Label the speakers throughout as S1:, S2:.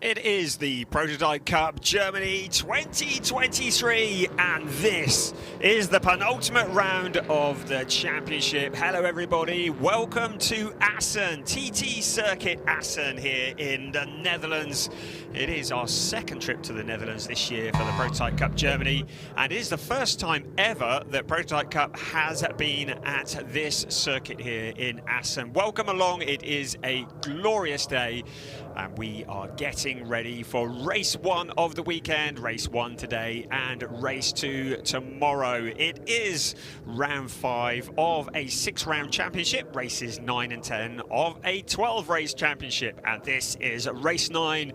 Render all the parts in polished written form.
S1: It is the Prototype Cup Germany 2023, and this is the penultimate round of the championship. Hello everybody, welcome to Assen, TT Circuit Assen here in the Netherlands. It is our second trip to the Netherlands this year for the Prototype Cup Germany, and it is the first time ever that Prototype Cup has been at this circuit here in Assen. Welcome along, it is a glorious day, and we are getting ready for race one of the weekend, race one today and race two tomorrow. It is round 5 of a 6-round championship, races 9 and 10 of a 12-race championship, and this is race 9.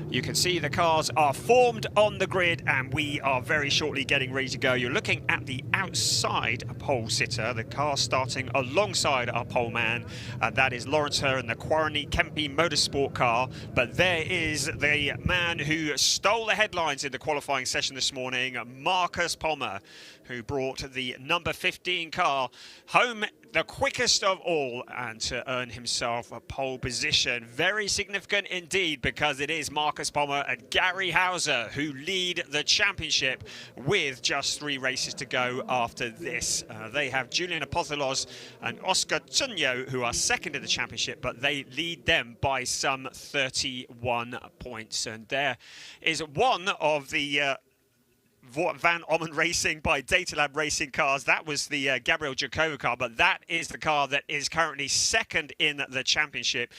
S1: You can see the cars are formed on the grid, and we are very shortly getting ready to go. You're looking at the outside pole sitter, the car starting alongside our pole man, and that is Lawrence Herr in the Quarry Kempe Motorsport car. But there is the man who stole the headlines in the qualifying session this morning, Marcus Pommer, who brought the number 15 car home the quickest of all and to earn himself a pole position. Very significant indeed, because it is Marcus Pommer and Gary Hauser who lead the championship with just 3 races to go after this. They have Julian Apothilos and Oscar Tunyo who are second in the championship, but they lead them by some 31 points. And there is one of the Van Ommen Racing by Datalab Racing cars. That was the Gabriel Jacobo car, but that is the car that is currently second in the championship.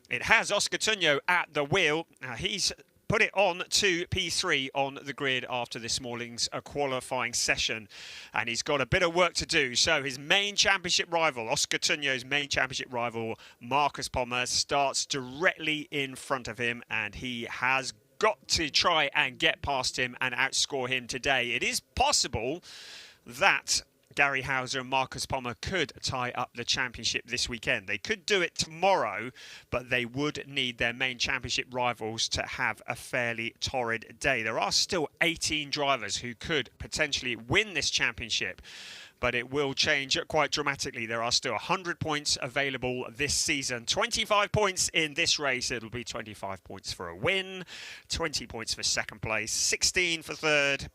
S1: It has Oscar Tunyo at the wheel. He's put it on to P3 on the grid after this morning's qualifying session, and he's got a bit of work to do. So his main championship rival, Oscar Tunyo's main championship rival, Marcus Pommer, starts directly in front of him, and he has got to try and get past him and outscore him today. It is possible that Gary Hauser and Marcus Pommer could tie up the championship this weekend. They could do it tomorrow, but they would need their main championship rivals to have a fairly torrid day. There are still 18 drivers who could potentially win this championship, but it will change quite dramatically. There are still 100 points available this season. 25 points in this race. It'll be 25 points for a win, 20 points for second place, 16 for third,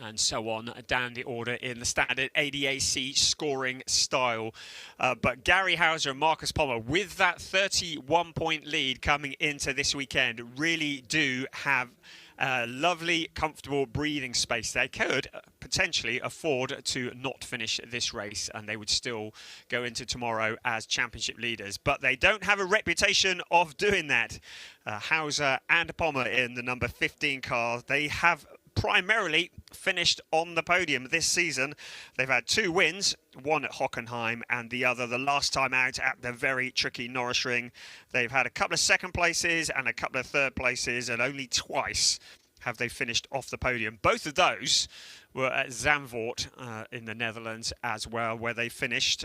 S1: and so on down the order in the standard ADAC scoring style. But Gary Hauser and Marcus Pommer, with that 31-point lead coming into this weekend, really do have a lovely, comfortable breathing space. They could potentially afford to not finish this race, and they would still go into tomorrow as championship leaders. But they don't have a reputation of doing that. Hauser and Pommer in the number 15 car, they have primarily finished on the podium this season. They've had 2 wins, one at Hockenheim and the other the last time out at the very tricky Norris Ring. They've had a couple of second places and a couple of third places, and only twice have they finished off the podium. Both of those were at Zandvoort in the Netherlands as well, where they finished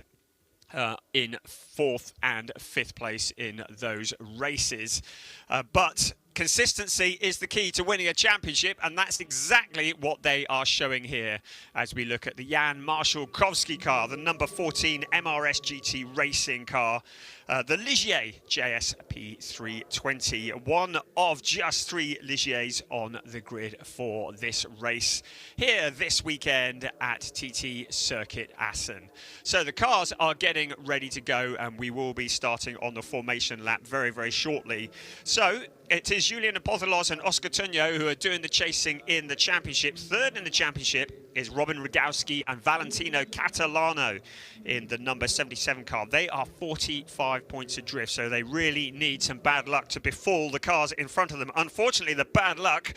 S1: in 4th and 5th place in those races. But consistency is the key to winning a championship, and that's exactly what they are showing here as we look at the Jan Marszałkowski car, the number 14 MRS GT racing car, the Ligier JSP 320, one of just 3 Ligiers on the grid for this race here this weekend at TT Circuit Assen. So the cars are getting ready to go, and we will be starting on the formation lap very, very shortly. So it is Julian Apothilos and Oscar Tunyo who are doing the chasing in the championship. Third in the championship is Robin Rogowski and Valentino Catalano in the number 77 car. They are 45 points adrift, so they really need some bad luck to befall the cars in front of them. Unfortunately, the bad luck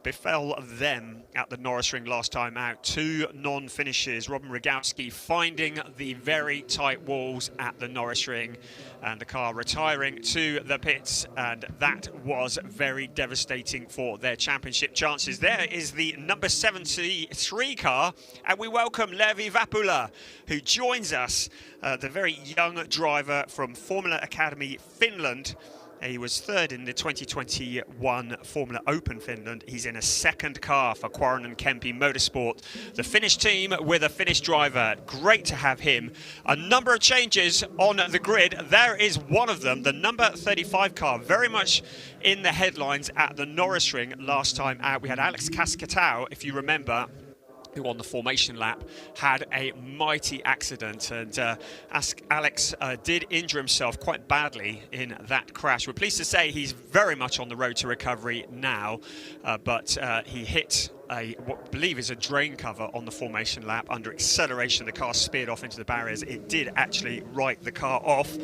S1: befell them at the Norris Ring last time out. 2 non-finishes. Robin Rogowski finding the very tight walls at the Norris Ring, and the car retiring to the pits, and that was very devastating for their championship chances. There is the number 73 car, and we welcome Levi Vapula, who joins us, the very young driver from Formula Academy Finland. He was third in the 2021 Formula Open Finland. He's in a second car for Quarren Kempi Motorsport, the Finnish team with a Finnish driver. Great to have him. A number of changes on the grid. There is one of them, the number 35 car, very much in the headlines at the Norrisring last time out. We had Alex Cascatau, if you remember, who on the formation lap had a mighty accident, and Alex did injure himself quite badly in that crash. We're pleased to say he's very much on the road to recovery now, but he hit what I believe is a drain cover on the formation lap. Under acceleration, the car speared off into the barriers. It did actually write the car off.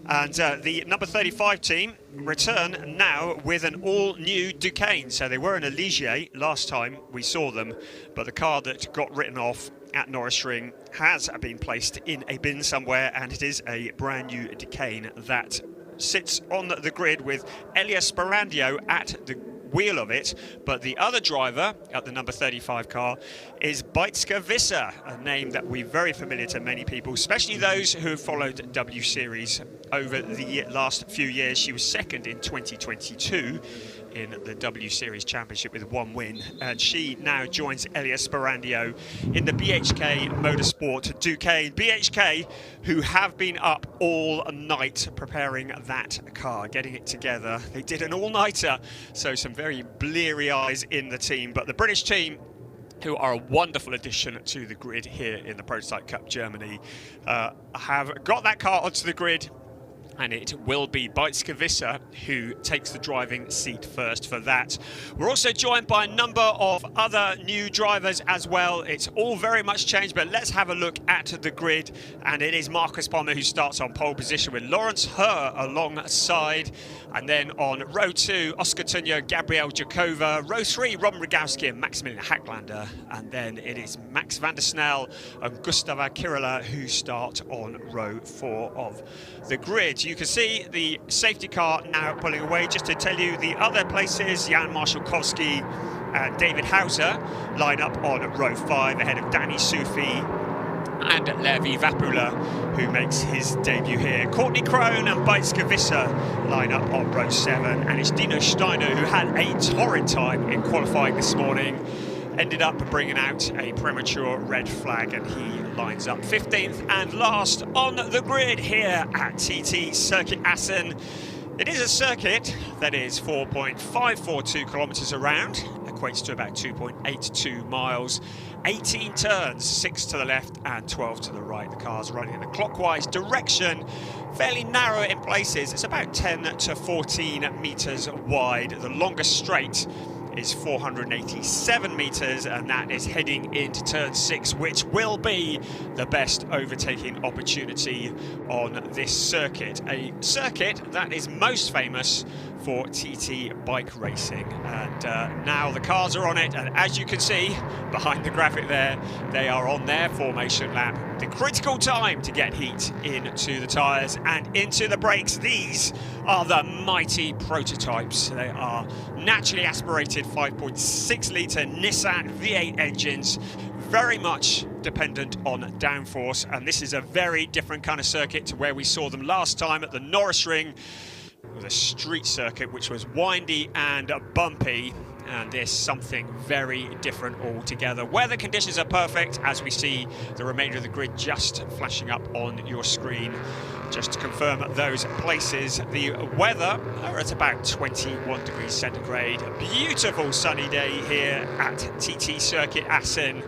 S1: And the number 35 team return now with an all-new Duqueine. So they were in a Ligier last time we saw them, but the car that got written off at Norrisring has been placed in a bin somewhere, and it is a brand new Duqueine that sits on the grid with Elias Sparandio at the wheel of it. But the other driver at the number 35 car is Beitske Visser, a name that we're very familiar to many people, especially those who have followed W Series over the last few years. She was second in 2022 in the W Series Championship with one win, and she now joins Elias Sparandio in the BHK Motorsport Duqueine. BHK, who have been up all night preparing that car, getting it together. They did an all-nighter, so some very bleary eyes in the team, but the British team, who are a wonderful addition to the grid here in the Prototype Cup Germany, have got that car onto the grid, and it will be Beitske Visser who takes the driving seat first for that. We're also joined by a number of other new drivers as well. It's all very much changed, but let's have a look at the grid. And it is Marcus Palmer who starts on pole position with Lawrence Herr alongside. And then on row 2, Oscar Tunja, Gabriel Jakova. Row 3, Robin Rogowski and Maximilian Hacklander. And then it is Max van der Snel and Gustava Kirila who start on row 4 of the grid. You can see the safety car now pulling away. Just to tell you the other places, Jan Marszalkowski and David Hauser line up on row 5 ahead of Danny Sufi and Levi Vapula, who makes his debut here. Courtney Crone and Beitske Visser line up on row 7, and it's Dino Steiner, who had a torrid time in qualifying this morning, ended up bringing out a premature red flag, and he lines up 15th and last on the grid here at TT Circuit Assen. It is a circuit that is 4.542 kilometers around, equates to about 2.82 miles, 18 turns, 6 to the left and 12 to the right. The car's running in a clockwise direction, fairly narrow in places. It's about 10 to 14 meters wide. The longest straight is 487 meters, and that is heading into turn 6, which will be the best overtaking opportunity on this circuit. A circuit that is most famous for TT bike racing, and now the cars are on it, and as you can see behind the graphic there, they are on their formation lap. The critical time to get heat into the tyres and into the brakes. These are the mighty prototypes. They are naturally aspirated 5.6 litre Nissan V8 engines, very much dependent on downforce, and this is a very different kind of circuit to where we saw them last time at the Norrisring, with a street circuit which was windy and bumpy, and there's something very different altogether. Weather conditions are perfect, as we see the remainder of the grid just flashing up on your screen. Just to confirm those places, the weather are at about 21 degrees centigrade. A beautiful sunny day here at TT Circuit Assen.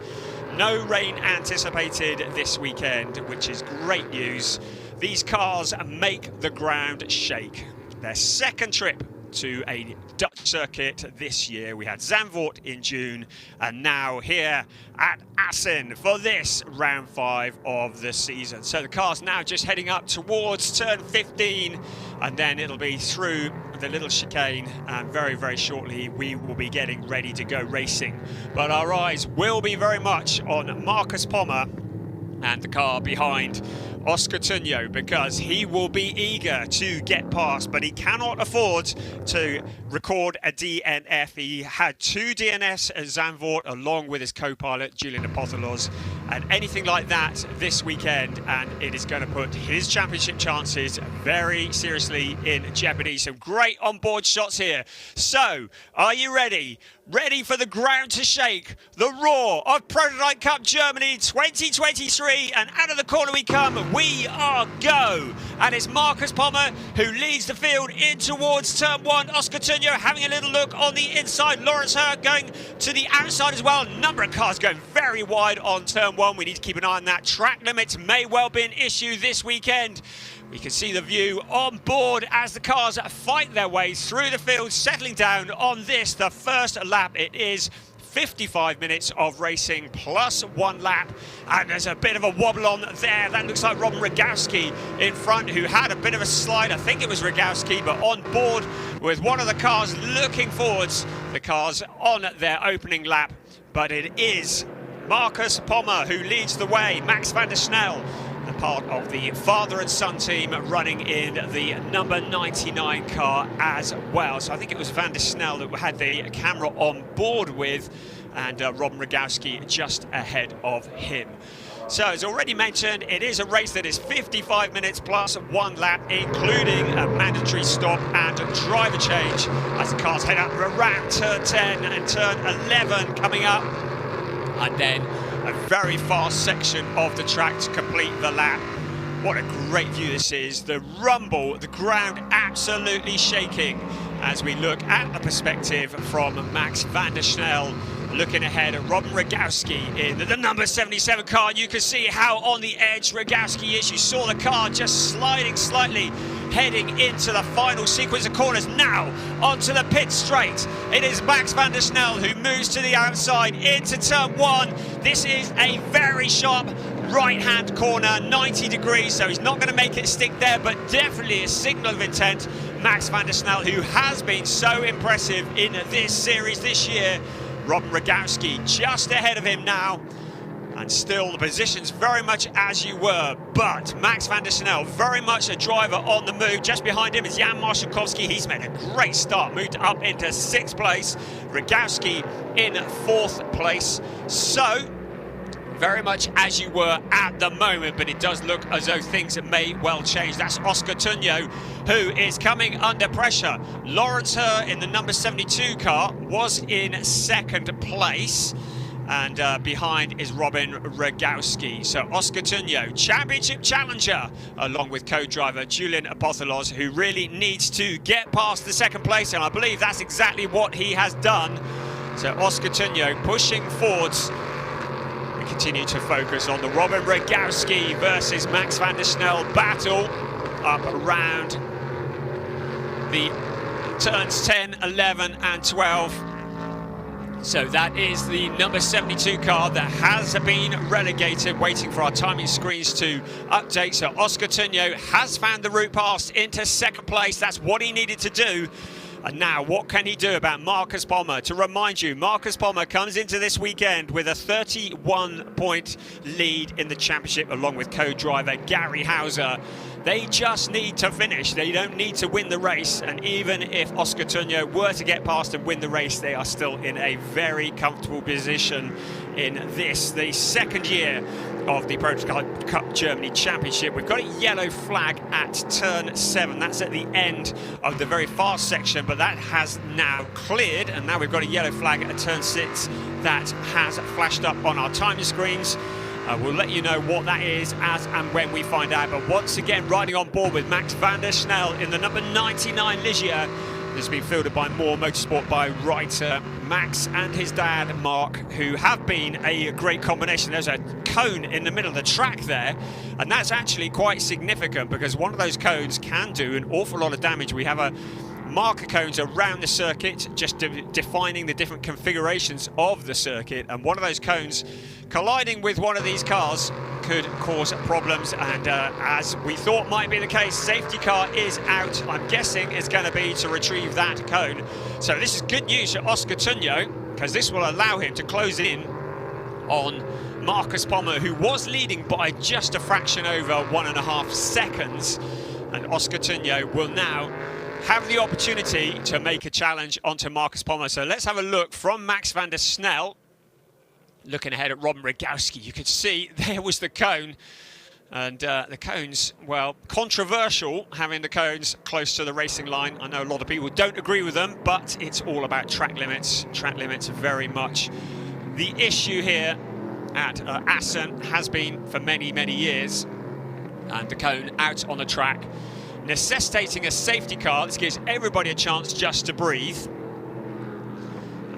S1: No rain anticipated this weekend, which is great news. These cars make the ground shake. Their second trip to a Dutch circuit this year. We had Zandvoort in June, and now here at Assen for this round 5 of the season. So the car's now just heading up towards turn 15, and then it'll be through the little chicane, and very, very shortly we will be getting ready to go racing. But our eyes will be very much on Marcus Palmer and the car behind Oscar Tunjo, because he will be eager to get past, but he cannot afford to record a DNF. He had 2 DNFs at Zandvoort along with his co-pilot Julian Apothelos, and anything like that this weekend, and it is going to put his championship chances very seriously in jeopardy. Some great onboard shots here. So, are you ready? Ready for the ground to shake, the roar of Prototype Cup Germany 2023, and out of the corner we come, we are go. And it's Marcus Pommer who leads the field in towards turn 1. Oscar Tunjo having a little look on the inside. Lawrence Hurt going to the outside as well. A number of cars going very wide on turn 1. We need to keep an eye on that. Track limits may well be an issue this weekend. We can see the view on board as the cars fight their way through the field, settling down on this, the first lap. It is 55 minutes of racing plus 1 lap, and there's a bit of a wobble on there. That looks like Robin Rogowski in front, who had a bit of a slide. I think it was Rogowski, but on board with one of the cars looking forwards, the cars on their opening lap. But it is Marcus Pommer who leads the way. Max van der Snel, a part of the father and son team, running in the number 99 car as well. So I think it was van der Snel that had the camera on board with, and Robin Rogowski just ahead of him. So as already mentioned, it is a race that is 55 minutes plus 1 lap, including a mandatory stop and driver change as the cars head up around turn 10 and turn 11 coming up, and then a very fast section of the track to complete the lap. What a great view this is. The rumble, the ground absolutely shaking as we look at the perspective from Max van der Snel, looking ahead at Robin Rogowski in the number 77 car. You can see how on the edge Rogowski is. You saw the car just sliding slightly, heading into the final sequence of corners. Now onto the pit straight. It is Max van der Snel who moves to the outside into turn 1. This is a very sharp right-hand corner, 90 degrees, so he's not going to make it stick there, but definitely a signal of intent. Max van der Snel, who has been so impressive in this series this year. Robin Rogowski just ahead of him now, and still the positions very much as you were, but Max van der Snel very much a driver on the move. Just behind him is Jan Marszałkowski. He's made a great start, moved up into 6th place. Rogowski in 4th place. So very much as you were at the moment, but it does look as though things may well change. That's Oscar Tunjo who is coming under pressure. Lawrence Hurt in the number 72 car was in 2nd place, and behind is Robin Rogowski. So Oscar Tunjo, championship challenger, along with co-driver Julian Apothelos, who really needs to get past the 2nd place, and I believe that's exactly what he has done. So Oscar Tunjo pushing forwards. Continue to focus on the Robin Rogowski versus Max van der Snel battle up around the turns 10, 11 and 12. So that is the number 72 car that has been relegated, waiting for our timing screens to update. So Oscar Tunjo has found the route past into 2nd place. That's what he needed to do. And now, what can he do about Marcus Pommer? To remind you, Marcus Pommer comes into this weekend with a 31-point lead in the championship, along with co-driver Gary Hauser. They just need to finish. They don't need to win the race. And even if Oscar Tunjo were to get past and win the race, they are still in a very comfortable position in this, the 2nd year of the Prototype Cup Germany Championship. We've got a yellow flag at turn 7. That's at the end of the very fast section, but that has now cleared, and now we've got a yellow flag at turn 6 that has flashed up on our timing screens. We'll let you know what that is as and when we find out. But once again, riding on board with Max van der Snel in the number 99 Ligier. Has been fielded by More Motorsport by writer Max and his dad Mark, who have been a great combination. There's a cone in the middle of the track there, and that's actually quite significant because one of those cones can do an awful lot of damage. We have a marker cones around the circuit, just defining the different configurations of the circuit, and one of those cones colliding with one of these cars could cause problems, and as we thought might be the case, safety car is out. I'm guessing it's going to be to retrieve that cone. So this is good news for Oscar Tunjo, because this will allow him to close in on Marcus Pommer, who was leading by just a fraction over 1.5 seconds. And Oscar Tunjo will now have the opportunity to make a challenge onto Marcus Pommer. So let's have a look from Max van der Snel. Looking ahead at Robin Rogowski, you could see there was the cone. And the cones, well, controversial having the cones close to the racing line. I know a lot of people don't agree with them, but it's all about track limits. Track limits are very much the issue here at Assen, has been for many, many years. And the cone out on the track, necessitating a safety car. This gives everybody a chance just to breathe.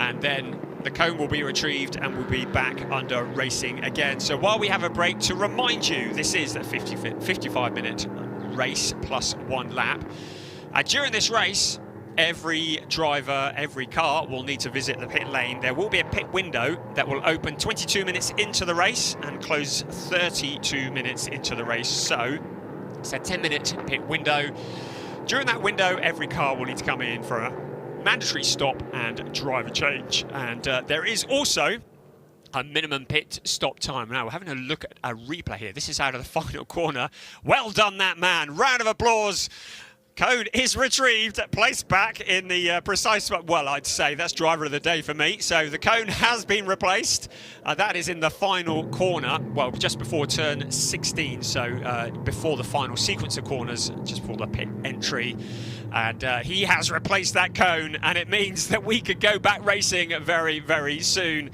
S1: And then the cone will be retrieved and we'll be back under racing again. So while we have a break, to remind you, this is a 55-minute race plus 1 lap. During this race, every driver, every car will need to visit the pit lane. There will be a pit window that will open 22 minutes into the race and close 32 minutes into the race. So it's a 10-minute pit window. During that window, every car will need to come in for a mandatory stop and driver change. And there is also a minimum pit stop time. Now we're having a look at a replay here. This is out of the final corner. Well done, that man. Round of applause. Cone is retrieved, placed back in the precise spot. Well, I'd say that's driver of the day for me. So the cone has been replaced. That is in the final corner, well, just before turn 16. So before the final sequence of corners, just before the pit entry. And he has replaced that cone, and it means that we could go back racing very, very soon.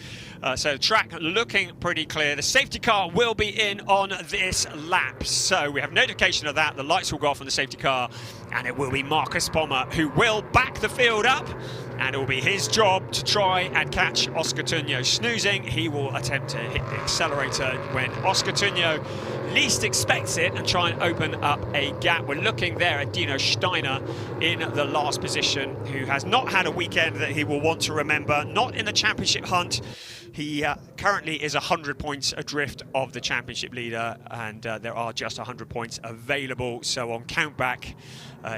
S1: So the track looking pretty clear. The safety car will be in on this lap. So we have notification of that. The lights will go off on the safety car, and it will be Marcus Pommer who will back the field up. And it will be his job to try and catch Oscar Tunjo snoozing. He will attempt to hit the accelerator when Oscar Tunjo least expects it and try and open up a gap. We're looking there at Dino Steiner in the last position, who has not had a weekend that he will want to remember. Not in the championship hunt. He currently is 100 points adrift of the championship leader, and there are just 100 points available. So on countback,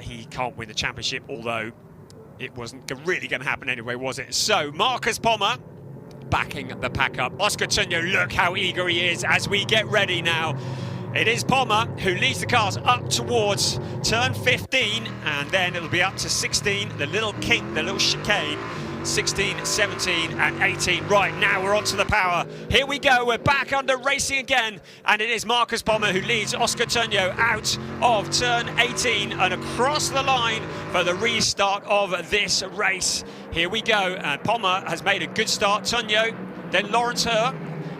S1: he can't win the championship, although it wasn't really going to happen anyway, was it? So Marcus Pommer backing the pack up. Oscar Tunjo, look how eager he is as we get ready now. It is Pommer who leads the cars up towards turn 15, and then it'll be up to 16, the little kink, the little chicane. 16, 17 and 18. Right, now we're onto the power. Here we go, we're back under racing again, and it is Marcus Pommer who leads Oscar Tunjo out of turn 18 and across the line for the restart of this race. Here we go, and Pommer has made a good start. Tunjo, then Lawrence Herr,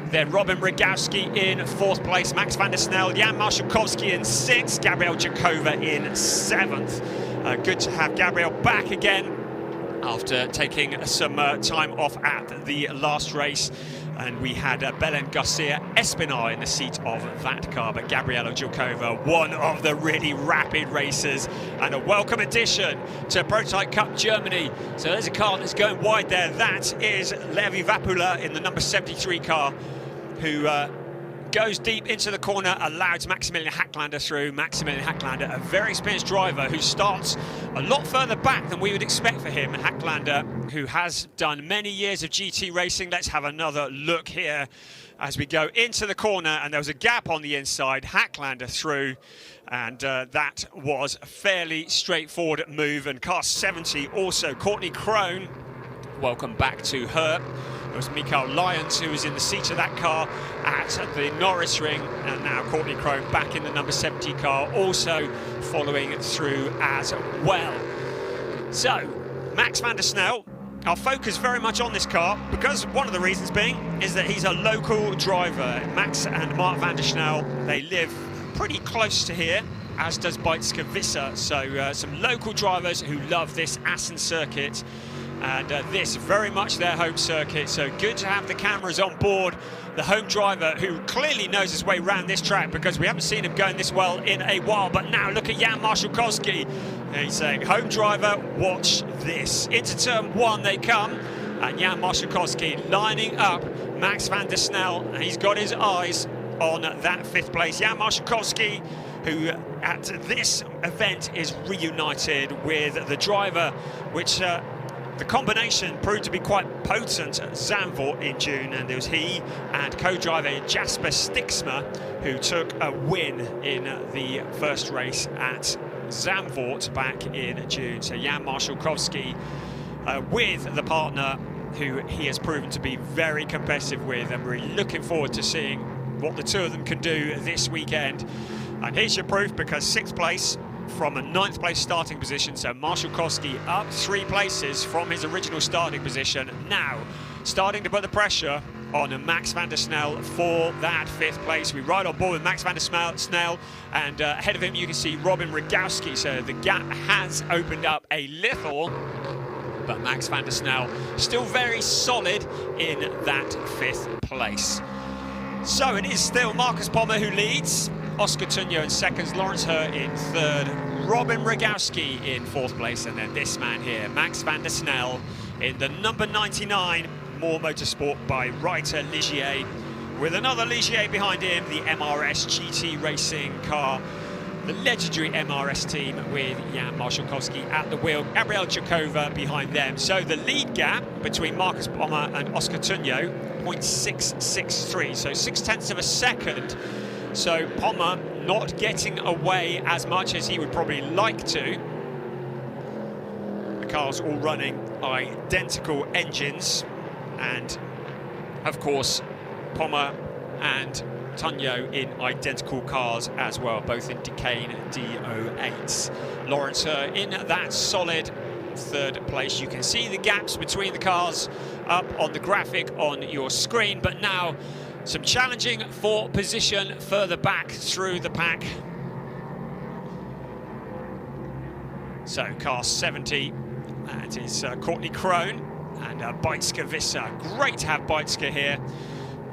S1: then Robin Rogowski in 4th place, Max van der Snel, Jan Marszalkowski in 6th, Gabriel Jakova in 7th. Good to have Gabriel back again after taking some time off at the last race. And we had Belen Garcia Espinar in the seat of that car, but Gabriela Jakova, one of the really rapid racers, and a welcome addition to Prototype Cup Germany. So there's a car that's going wide there. That is Levi Vapula in the number 73 car, who goes deep into the corner, allows Maximilian Hacklander through. Maximilian Hacklander, a very experienced driver who starts a lot further back than we would expect for him. Hacklander, who has done many years of GT racing. Let's have another look here as we go into the corner, and there was a gap on the inside. Hacklander through, and that was a fairly straightforward move. And car 70 also, Courtney Crone, welcome back to her. It was Mikael Lyons who was in the seat of that car at the Norris Ring, and now Courtney Crone back in the number 70 car, also following through as well. So, Max van der Snel, I'll focus very much on this car, because one of the reasons being is that he's a local driver. Max and Mark van der Snel, they live pretty close to here, as does Beitske Visser. So some local drivers who love this Assen circuit. And this very much their home circuit, so good to have the cameras on board. The home driver who clearly knows his way around this track, because we haven't seen him going this well in a while. But now look at Jan Marszalkowski. He's saying, home driver, watch this. Into turn 1 they come, and Jan Marszalkowski lining up Max van der Snel, and he's got his eyes on that 5th place. Jan Marszalkowski, who at this event is reunited with the driver, which the combination proved to be quite potent at Zandvoort in June, and it was he and co-driver Jasper Stixma who took a win in the first race at Zandvoort back in June. So Jan Marszałkowski with the partner who he has proven to be very competitive with, and we're looking forward to seeing what the two of them can do this weekend. And here's your proof, because 6th place from a 9th place starting position, so Marszałkowski up 3 places from his original starting position, now starting to put the pressure on Max van der Snel for that 5th place. We ride on board with Max van der Snel, and ahead of him you can see Robin Rogowski, so the gap has opened up a little, but Max van der Snel still very solid in that 5th place. So it is still Marcus Pommer who leads, Oscar Tunjo in 2nd, Lawrence Herr in 3rd, Robin Rogowski in 4th place, and then this man here, Max van der Snel, in the number 99 More Motorsport by Reiter Ligier, with another Ligier behind him, the MRS GT Racing car, the legendary MRS team with Jan Marszałkowski at the wheel, Gabriel Jakova behind them. So the lead gap between Marcus Pommer and Oscar Tunjo, 0.663, so 0.6 of a second. So Pommer not getting away as much as he would probably like to. The cars all running identical engines, and of course Pommer and Tunjo in identical cars as well, both in Decane D08s. Lawrence Herr in that solid 3rd place. You can see the gaps between the cars up on the graphic on your screen, but now some challenging for position further back through the pack. So car 70, that is Courtney Crone and Beitske Visser. Great to have Beitske here.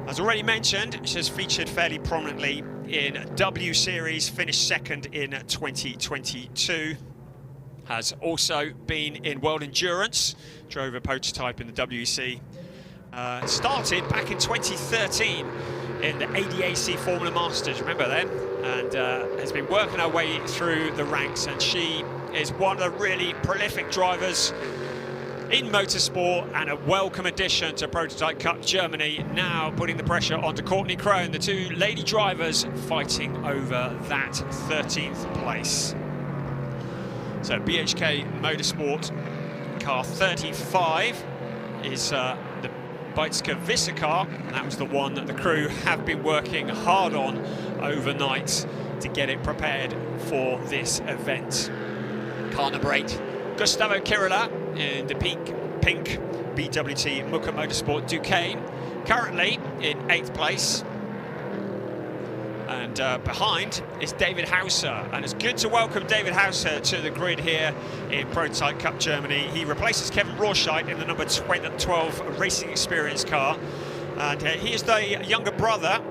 S1: As already mentioned, she has featured fairly prominently in W Series, finished 2nd in 2022. Has also been in World Endurance, drove a prototype in the WEC. Started back in 2013 in the ADAC Formula Masters, remember them? And has been working her way through the ranks, and she is one of the really prolific drivers in motorsport and a welcome addition to Prototype Cup Germany, now putting the pressure onto Courtney Crone, the two lady drivers fighting over that 13th place. So BHK Motorsport car 35 is the Beitske Visser car, and that was the one that the crew have been working hard on overnight to get it prepared for this event. Car number 8, Gustavo Kirila in the pink BWT Muka Motorsport Duquesne, currently in 8th place. And behind is David Hauser, and it's good to welcome David Hauser to the grid here in Prototype Cup Germany. He replaces Kevin Rorscheit in the number 12 Racing Experience car, and he is the younger brother.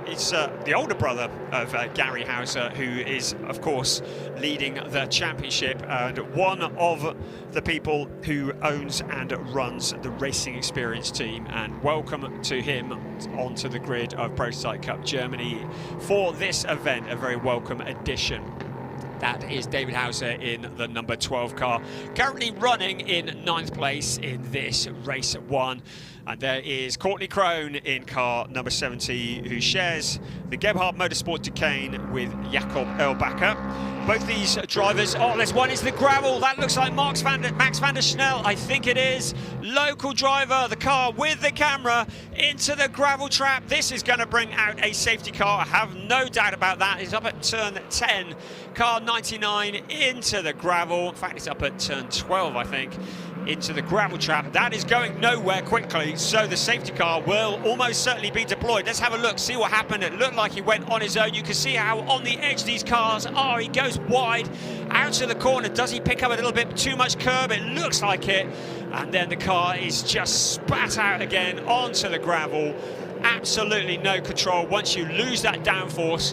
S1: It's the older brother of Gary Hauser, who is, of course, leading the championship and one of the people who owns and runs the Racing Experience team. And welcome to him onto the grid of Prototype Cup Germany for this event, a very welcome addition. That is David Hauser in the number 12 car, currently running in 9th place in this race 1. And there is Courtney Crone in car number 70, who shares the Gebhardt Motorsport Duquesne with Jakob Erlbacher. Both these drivers, oh, there's one into the gravel. That looks like Max van der Snel. I think it is. Local driver, the car with the camera into the gravel trap. This is going to bring out a safety car. I have no doubt about that. It's up at turn 10. Car 99 into the gravel. In fact, it's up at turn 12, I think, into the gravel trap. That is going nowhere quickly, so the safety car will almost certainly be deployed. Let's have a look, see what happened. It looked like he went on his own. You can see how on the edge these cars are. He goes wide out to the corner. Does he pick up a little bit too much curb? It looks like it. And then the car is just spat out again onto the gravel. Absolutely no control once you lose that downforce.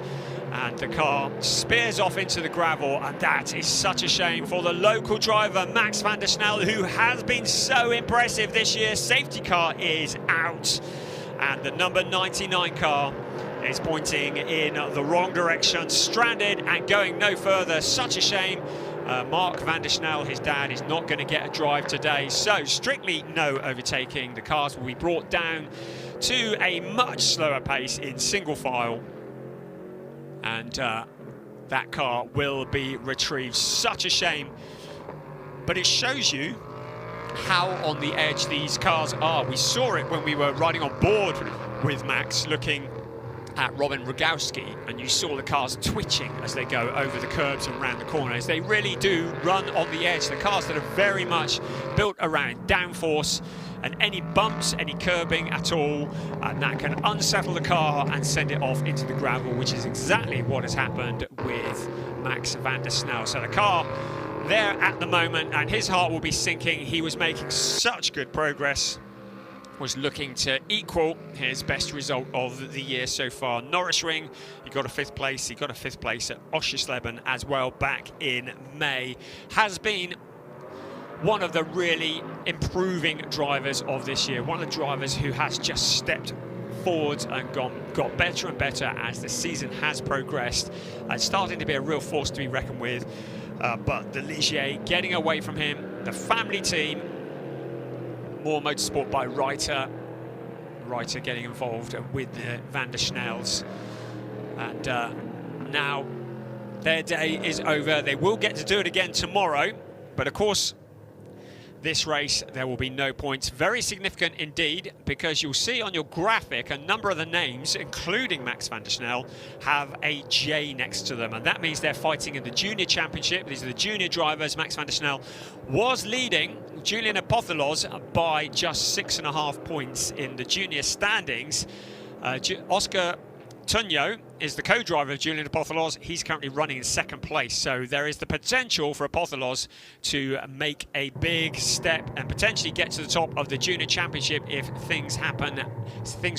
S1: And the car spears off into the gravel, and that is such a shame for the local driver, Max van der Snel, who has been so impressive this year. Safety car is out, and the number 99 car is pointing in the wrong direction, stranded and going no further. Such a shame. Mark van der Snel, his dad, is not going to get a drive today, so strictly no overtaking. The cars will be brought down to a much slower pace in single file, and that car will be retrieved. Such a shame, but it shows you how on the edge these cars are. We saw it when we were riding on board with Max, looking at Robin Rogowski, and you saw the cars twitching as they go over the curbs and around the corners. They really do run on the edge. The cars that are very much built around downforce, and any bumps, any curbing at all, and that can unsettle the car and send it off into the gravel, which is exactly what has happened with Max van der Snel. So the car there at the moment, and his heart will be sinking. He was making such good progress, was looking to equal his best result of the year so far. Norrisring, he got a 5th place. He got a 5th place at Oschersleben as well back in May. Has been one of the really improving drivers of this year. One of the drivers who has just stepped forwards and got better and better as the season has progressed. It's starting to be a real force to be reckoned with. But the Ligier getting away from him, the family team, more motorsport by Reiter getting involved with the van der Snels, and now their day is over. They will get to do it again tomorrow, but of course this race there will be no points. Very significant indeed, because you'll see on your graphic a number of the names, including Max van der Snel, have a J next to them, and that means they're fighting in the junior championship. These are the junior drivers. Max van der Snel was leading Julian Apothelos by just 6.5 points in the junior standings. Oscar Tunyo is the co-driver of Julian Apothelos. He's currently running in 2nd place, so there is the potential for Apothelos to make a big step and potentially get to the top of the junior championship if things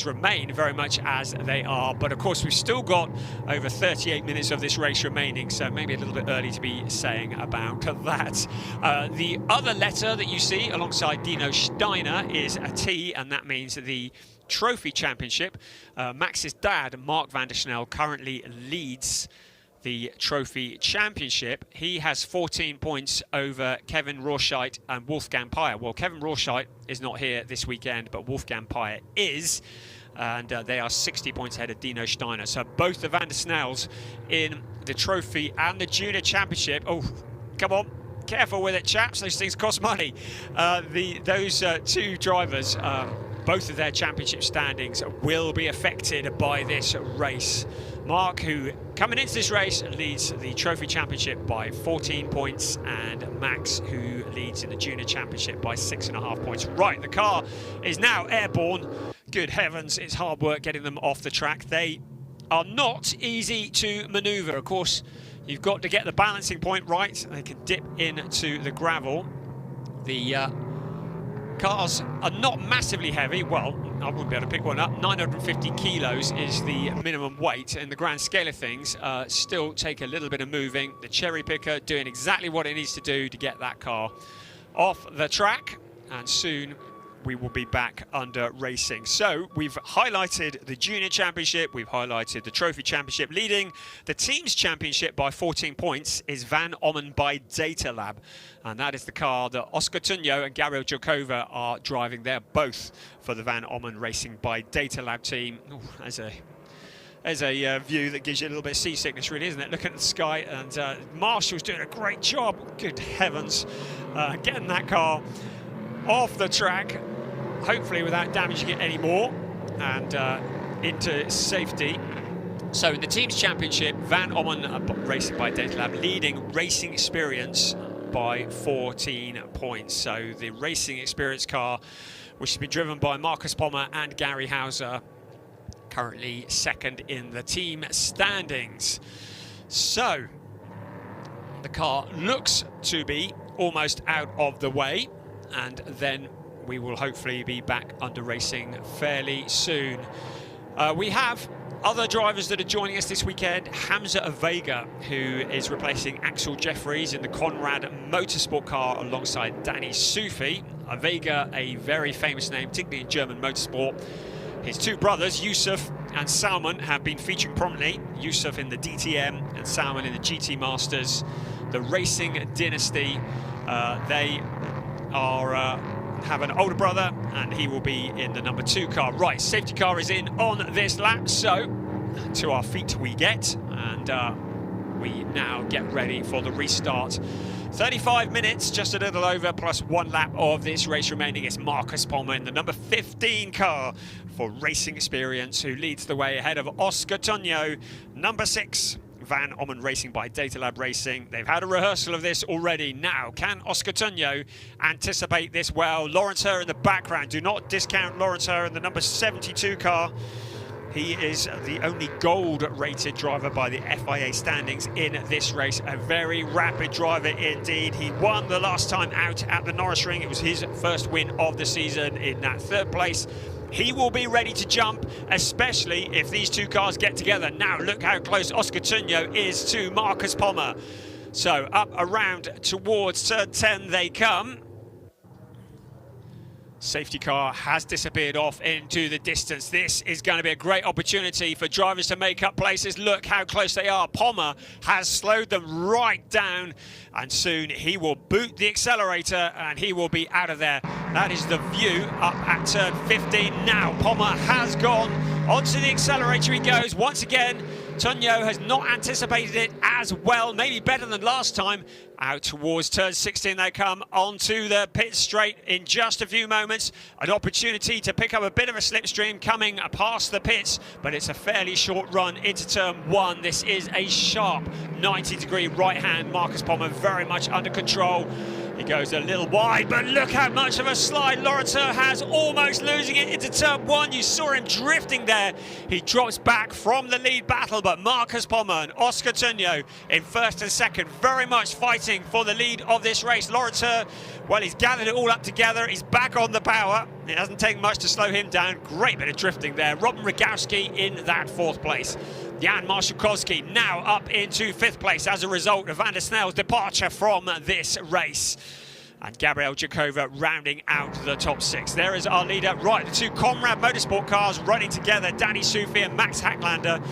S1: remain very much as they are. But of course we've still got over 38 minutes of this race remaining, so maybe a little bit early to be saying about that. The other letter that you see alongside Dino Steiner is a T, and that means the Trophy Championship. Max's dad, Mark van der Snel, currently leads the Trophy Championship. He has 14 points over Kevin Rorscheit and Wolfgang Peyer. Well, Kevin Rorscheit is not here this weekend, but Wolfgang Peyer is, and they are 60 points ahead of Dino Steiner. So both the van der Snels in the Trophy and the Junior Championship. Oh, come on. Careful with it, chaps. Those things cost money. Those two drivers, both of their championship standings will be affected by this race. Mark, who coming into this race leads the Trophy Championship by 14 points, and Max, who leads in the Junior Championship by 6.5 points. Right, the car is now airborne. Good heavens, it's hard work getting them off the track. They are not easy to manoeuvre. Of course, you've got to get the balancing point right. They can dip into the gravel. The cars are not massively heavy. Well, I wouldn't be able to pick one up. 950 kilos is the minimum weight. In the grand scale of things, still take a little bit of moving. The cherry picker doing exactly what it needs to do to get that car off the track, and soon we will be back under racing. So we've highlighted the Junior Championship, we've highlighted the Trophy Championship. Leading the Teams Championship by 14 points is Van Ommen by Data Lab, and that is the car that Oscar Tunyo and Gabriel Jokova are driving. They're both for the Van Ommen Racing by Data Lab team. Ooh, there's a view that gives you a little bit of seasickness, really, isn't it? Looking at the sky, and Marshall's doing a great job. Good heavens, getting that car off the track, hopefully without damaging it anymore, and into safety. So in the Teams Championship, Van Ommen Racing by Data Lab leading Racing Experience by 14 points. So the Racing Experience car, which has been driven by Marcus Pommer and Gary Hauser, currently 2nd in the team standings. So the car looks to be almost out of the way, and then we will hopefully be back under racing fairly soon. We have other drivers that are joining us this weekend. Hamza Avega, who is replacing Axel Jeffries in the Conrad Motorsport car alongside Danny Sufi. Avega, a very famous name, particularly in German motorsport. His two brothers, Yusuf and Salman have been featuring prominently. Yusuf in the DTM and Salman in the GT Masters. The racing dynasty, they are have an older brother, and he will be in the number 2 car. Right, safety car is in on this lap, so to our feet we get, and we now get ready for the restart. 35 minutes, just a little over, plus 1 lap of this race remaining. It's Marcus Palmer in the number 15 car for Racing Experience, who leads the way ahead of Oscar Tonio, number 6. Van Ommen Racing by Data Lab Racing. They've had a rehearsal of this already. Now, can Oscar Tonio anticipate this well? Lawrence Herr in the background. Do not discount Lawrence Herr in the number 72 car. He is the only gold-rated driver by the FIA standings in this race. A very rapid driver indeed. He won the last time out at the Norrisring. It was his first win of the season in that 3rd place. He will be ready to jump, especially if these 2 cars get together. Now, look how close Oscar Tonio is to Marcus Palmer. So, up around towards turn 10 they come. Safety car has disappeared off into the distance. This is going to be a great opportunity for drivers to make up places. Look how close they are. Palmer has slowed them right down, and soon he will boot the accelerator and he will be out of there. That is the view up at turn 15. Now Palmer has gone onto the accelerator. He goes once again. Tonio has not anticipated it as well, maybe better than last time. Out towards turn 16 they come, onto the pit straight in just a few moments. An opportunity to pick up a bit of a slipstream coming past the pits, but it's a fairly short run into turn 1. This is a sharp 90-degree right hand. Marcus Palmer very much under control. He goes a little wide, but look how much of a slide Lawrence Herr has, almost losing it into turn 1. You saw him drifting there. He drops back from the lead battle, but Marcus Palmer and Oscar Tonio in 1st and 2nd, very much fighting for the lead of this race. Lawrence Herr, well, he's gathered it all up together. He's back on the power. It hasn't taken much to slow him down. Great bit of drifting there. Robin Rogowski in that 4th place. Jan Marszałkowski now up into 5th place as a result of Van der Snell's departure from this race. And Gabriel Jakova rounding out the top 6. There is our leader. Right, the 2 Conrad Motorsport cars running together, Danny Sufi and Max Hacklander.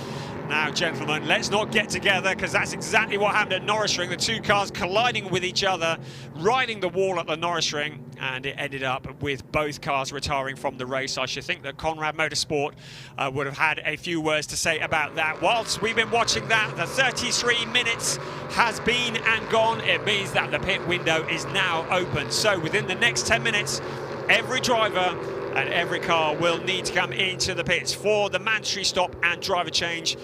S1: Now, gentlemen, let's not get together, because that's exactly what happened at Norrisring. The 2 cars colliding with each other, riding the wall at the Norrisring, and it ended up with both cars retiring from the race. I should think that Conrad Motorsport would have had a few words to say about that. Whilst we've been watching that, the 33 minutes has been and gone. It means that the pit window is now open. So within the next 10 minutes, every driver and every car will need to come into the pits for the mandatory stop and driver change.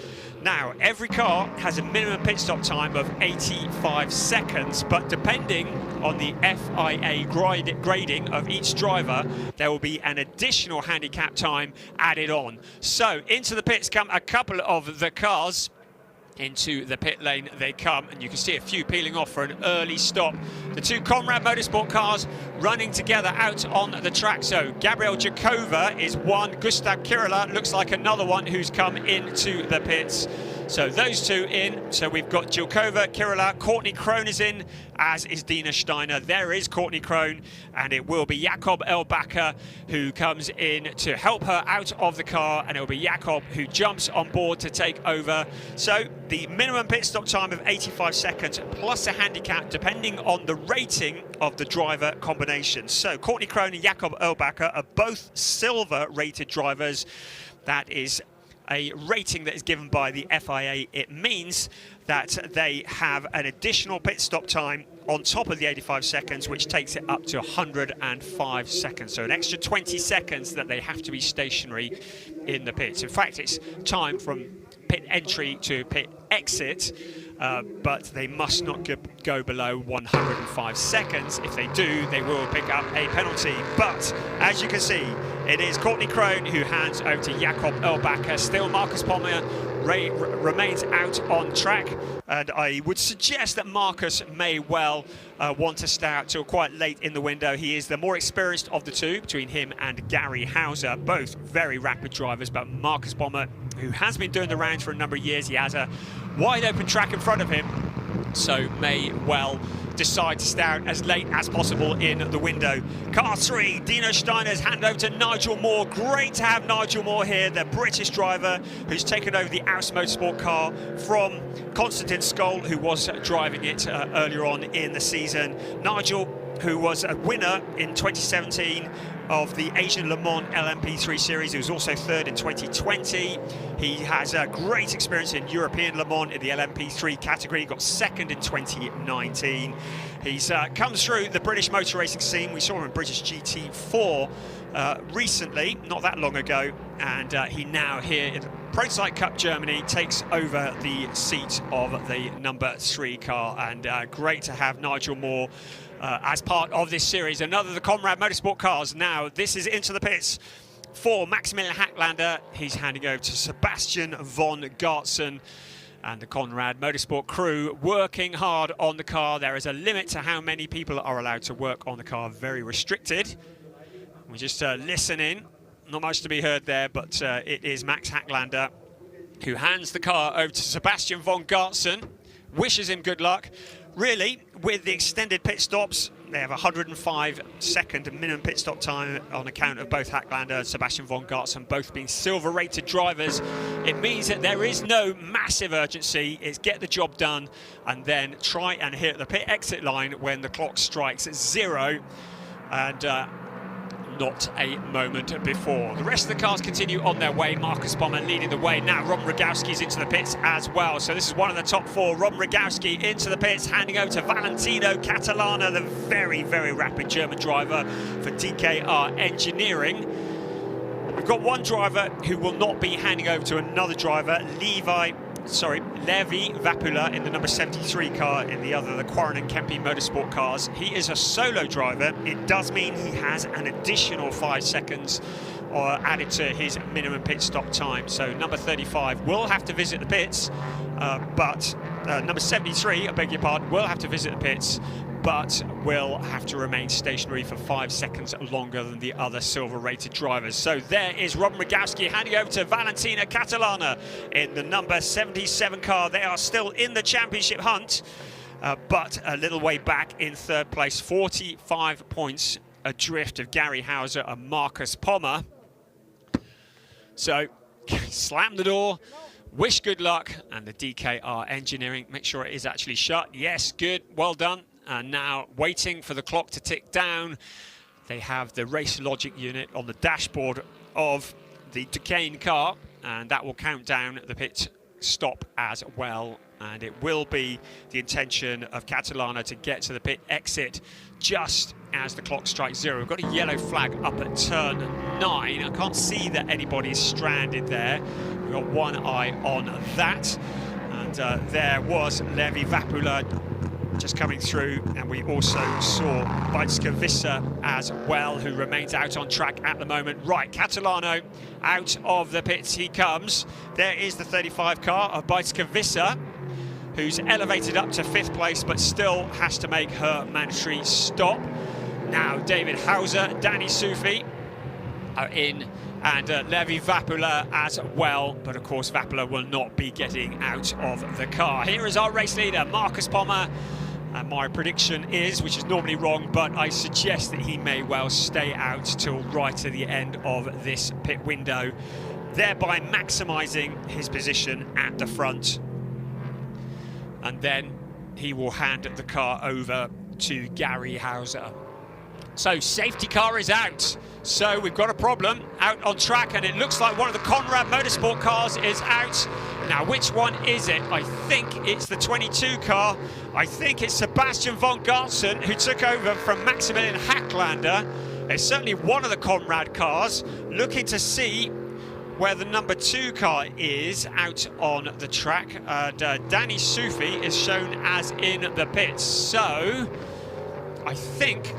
S1: Now, every car has a minimum pit stop time of 85 seconds, but depending on the FIA grading of each driver, there will be an additional handicap time added on. So, into the pits come a couple of the cars. Into the pit lane they come, and you can see a few peeling off for an early stop. The 2 Conrad Motorsport cars running together out on the track. So Gabriel Jakova is one, Gustav Kirila looks like another one who's come into the pits. So those 2 in. So we've got Jakova, Kirila, Courtney Crone is in, as is Dina Steiner. There is Courtney Crone, and it will be Jakob Elbacker who comes in to help her out of the car, and it will be Jakob who jumps on board to take over. So the minimum pit stop time of 85 seconds plus a handicap depending on the rating of the driver combination. So Courtney Crone and Jakob Elbacker are both silver rated drivers. That is a rating that is given by the FIA. It means that they have an additional pit stop time on top of the 85 seconds, which takes it up to 105 seconds. So an extra 20 seconds that they have to be stationary in the pits. In fact, it's time from pit entry to pit exit, but they must not go below 105 seconds. If they do, they will pick up a penalty. But as you can see, it is Courtney Crone who hands over to Jakob Elbacker. Still Marcus Palmer remains out on track, and I would suggest that Marcus may well want to stay out till quite late in the window. He is the more experienced of the 2 between him and Gary Hauser, both very rapid drivers, but Marcus Palmer, who has been doing the rounds for a number of years, he has a wide open track in front of him, so may well decide to stay out as late as possible in the window. Car 3, Dino Steiner's handed over to Nigel Moore. Great to have Nigel Moore here, the British driver who's taken over the ADAC Motorsport car from Konstantin Skoll, who was driving it earlier on in the season. Nigel, who was a winner in 2017 of the Asian Le Mans LMP3 series. He was also third in 2020. He has a great experience in European Le Mans in the LMP3 category. He got second in 2019. He's comes through the British motor racing scene. We saw him in British GT4 recently, not that long ago, and he now here in Prototype Cup Germany takes over the seat of the number 3 car, and great to have Nigel Moore as part of this series. Another of the Conrad Motorsport cars. Now this is into the pits for Maximilian Hacklander. He's handing over to Sebastian von Gartzen, and the Conrad Motorsport crew working hard on the car. There is a limit to how many people are allowed to work on the car, very restricted. We just listen in, not much to be heard there, but it is Max Hacklander who hands the car over to Sebastian von Gartzen, wishes him good luck. Really, with the extended pit stops, they have a 105-second minimum pit stop time on account of both Hacklander and Sebastian von Gartzen both being silver-rated drivers. It means that there is no massive urgency. It's get the job done and then try and hit the pit exit line when the clock strikes 0. And not a moment before. The rest of the cars continue on their way. Marcus Pommer leading the way. Now Ron Rogowski's into the pits as well. So this is one of the top 4. Ron Rogowski into the pits, handing over to Valentino Catalana, the very, very rapid German driver for DKR Engineering. We've got one driver who will not be handing over to another driver, Levi Vapula in the number 73 car in the other, the Quarren and Kempe Motorsport cars. He is a solo driver. It does mean he has an additional 5 seconds added to his minimum pit stop time. So number 35 will have to visit the pits, but number 73, I beg your pardon, will have to visit the pits, but will have to remain stationary for 5 seconds longer than the other silver-rated drivers. So there is Ron Rogowski handing over to Valentina Catalana in the number 77 car. They are still in the championship hunt, but a little way back in third place, 45 points adrift of Gary Hauser and Marcus Pommer. So slam the door, wish good luck, and the DKR Engineering, make sure it is actually shut. Yes, good, well done. And now waiting for the clock to tick down. They have the race logic unit on the dashboard of the Duquesne car, and that will count down the pit stop as well. And it will be the intention of Catalana to get to the pit exit just as the clock strikes 0. We've got a yellow flag up at turn 9. I can't see that anybody's stranded there. We've got one eye on that. And there was Levi Vapula just coming through, and we also saw Beitske Visser as well, who remains out on track at the moment. Right, Catalano out of the pits he comes. There is the 35 car of Beitske Visser, who's elevated up to 5th place, but still has to make her mandatory stop. Now David Hauser, Danny Sufi are in, and Levi Vapula as well, but of course Vapula will not be getting out of the car. Here is our race leader, Marcus Pommer. And my prediction is, which is normally wrong, but I suggest that he may well stay out till right to the end of this pit window, thereby maximising his position at the front. And then he will hand the car over to Gary Hauser. So safety car is out. So we've got a problem out on track, and it looks like one of the Conrad Motorsport cars is out. Now, which one is it? I think it's the 22 car. I think it's Sebastian von Gartzen, who took over from Maximilian Hacklander. It's certainly one of the Conrad cars. Looking to see where the number 2 car is out on the track. Danny Sufi is shown as in the pits. So I think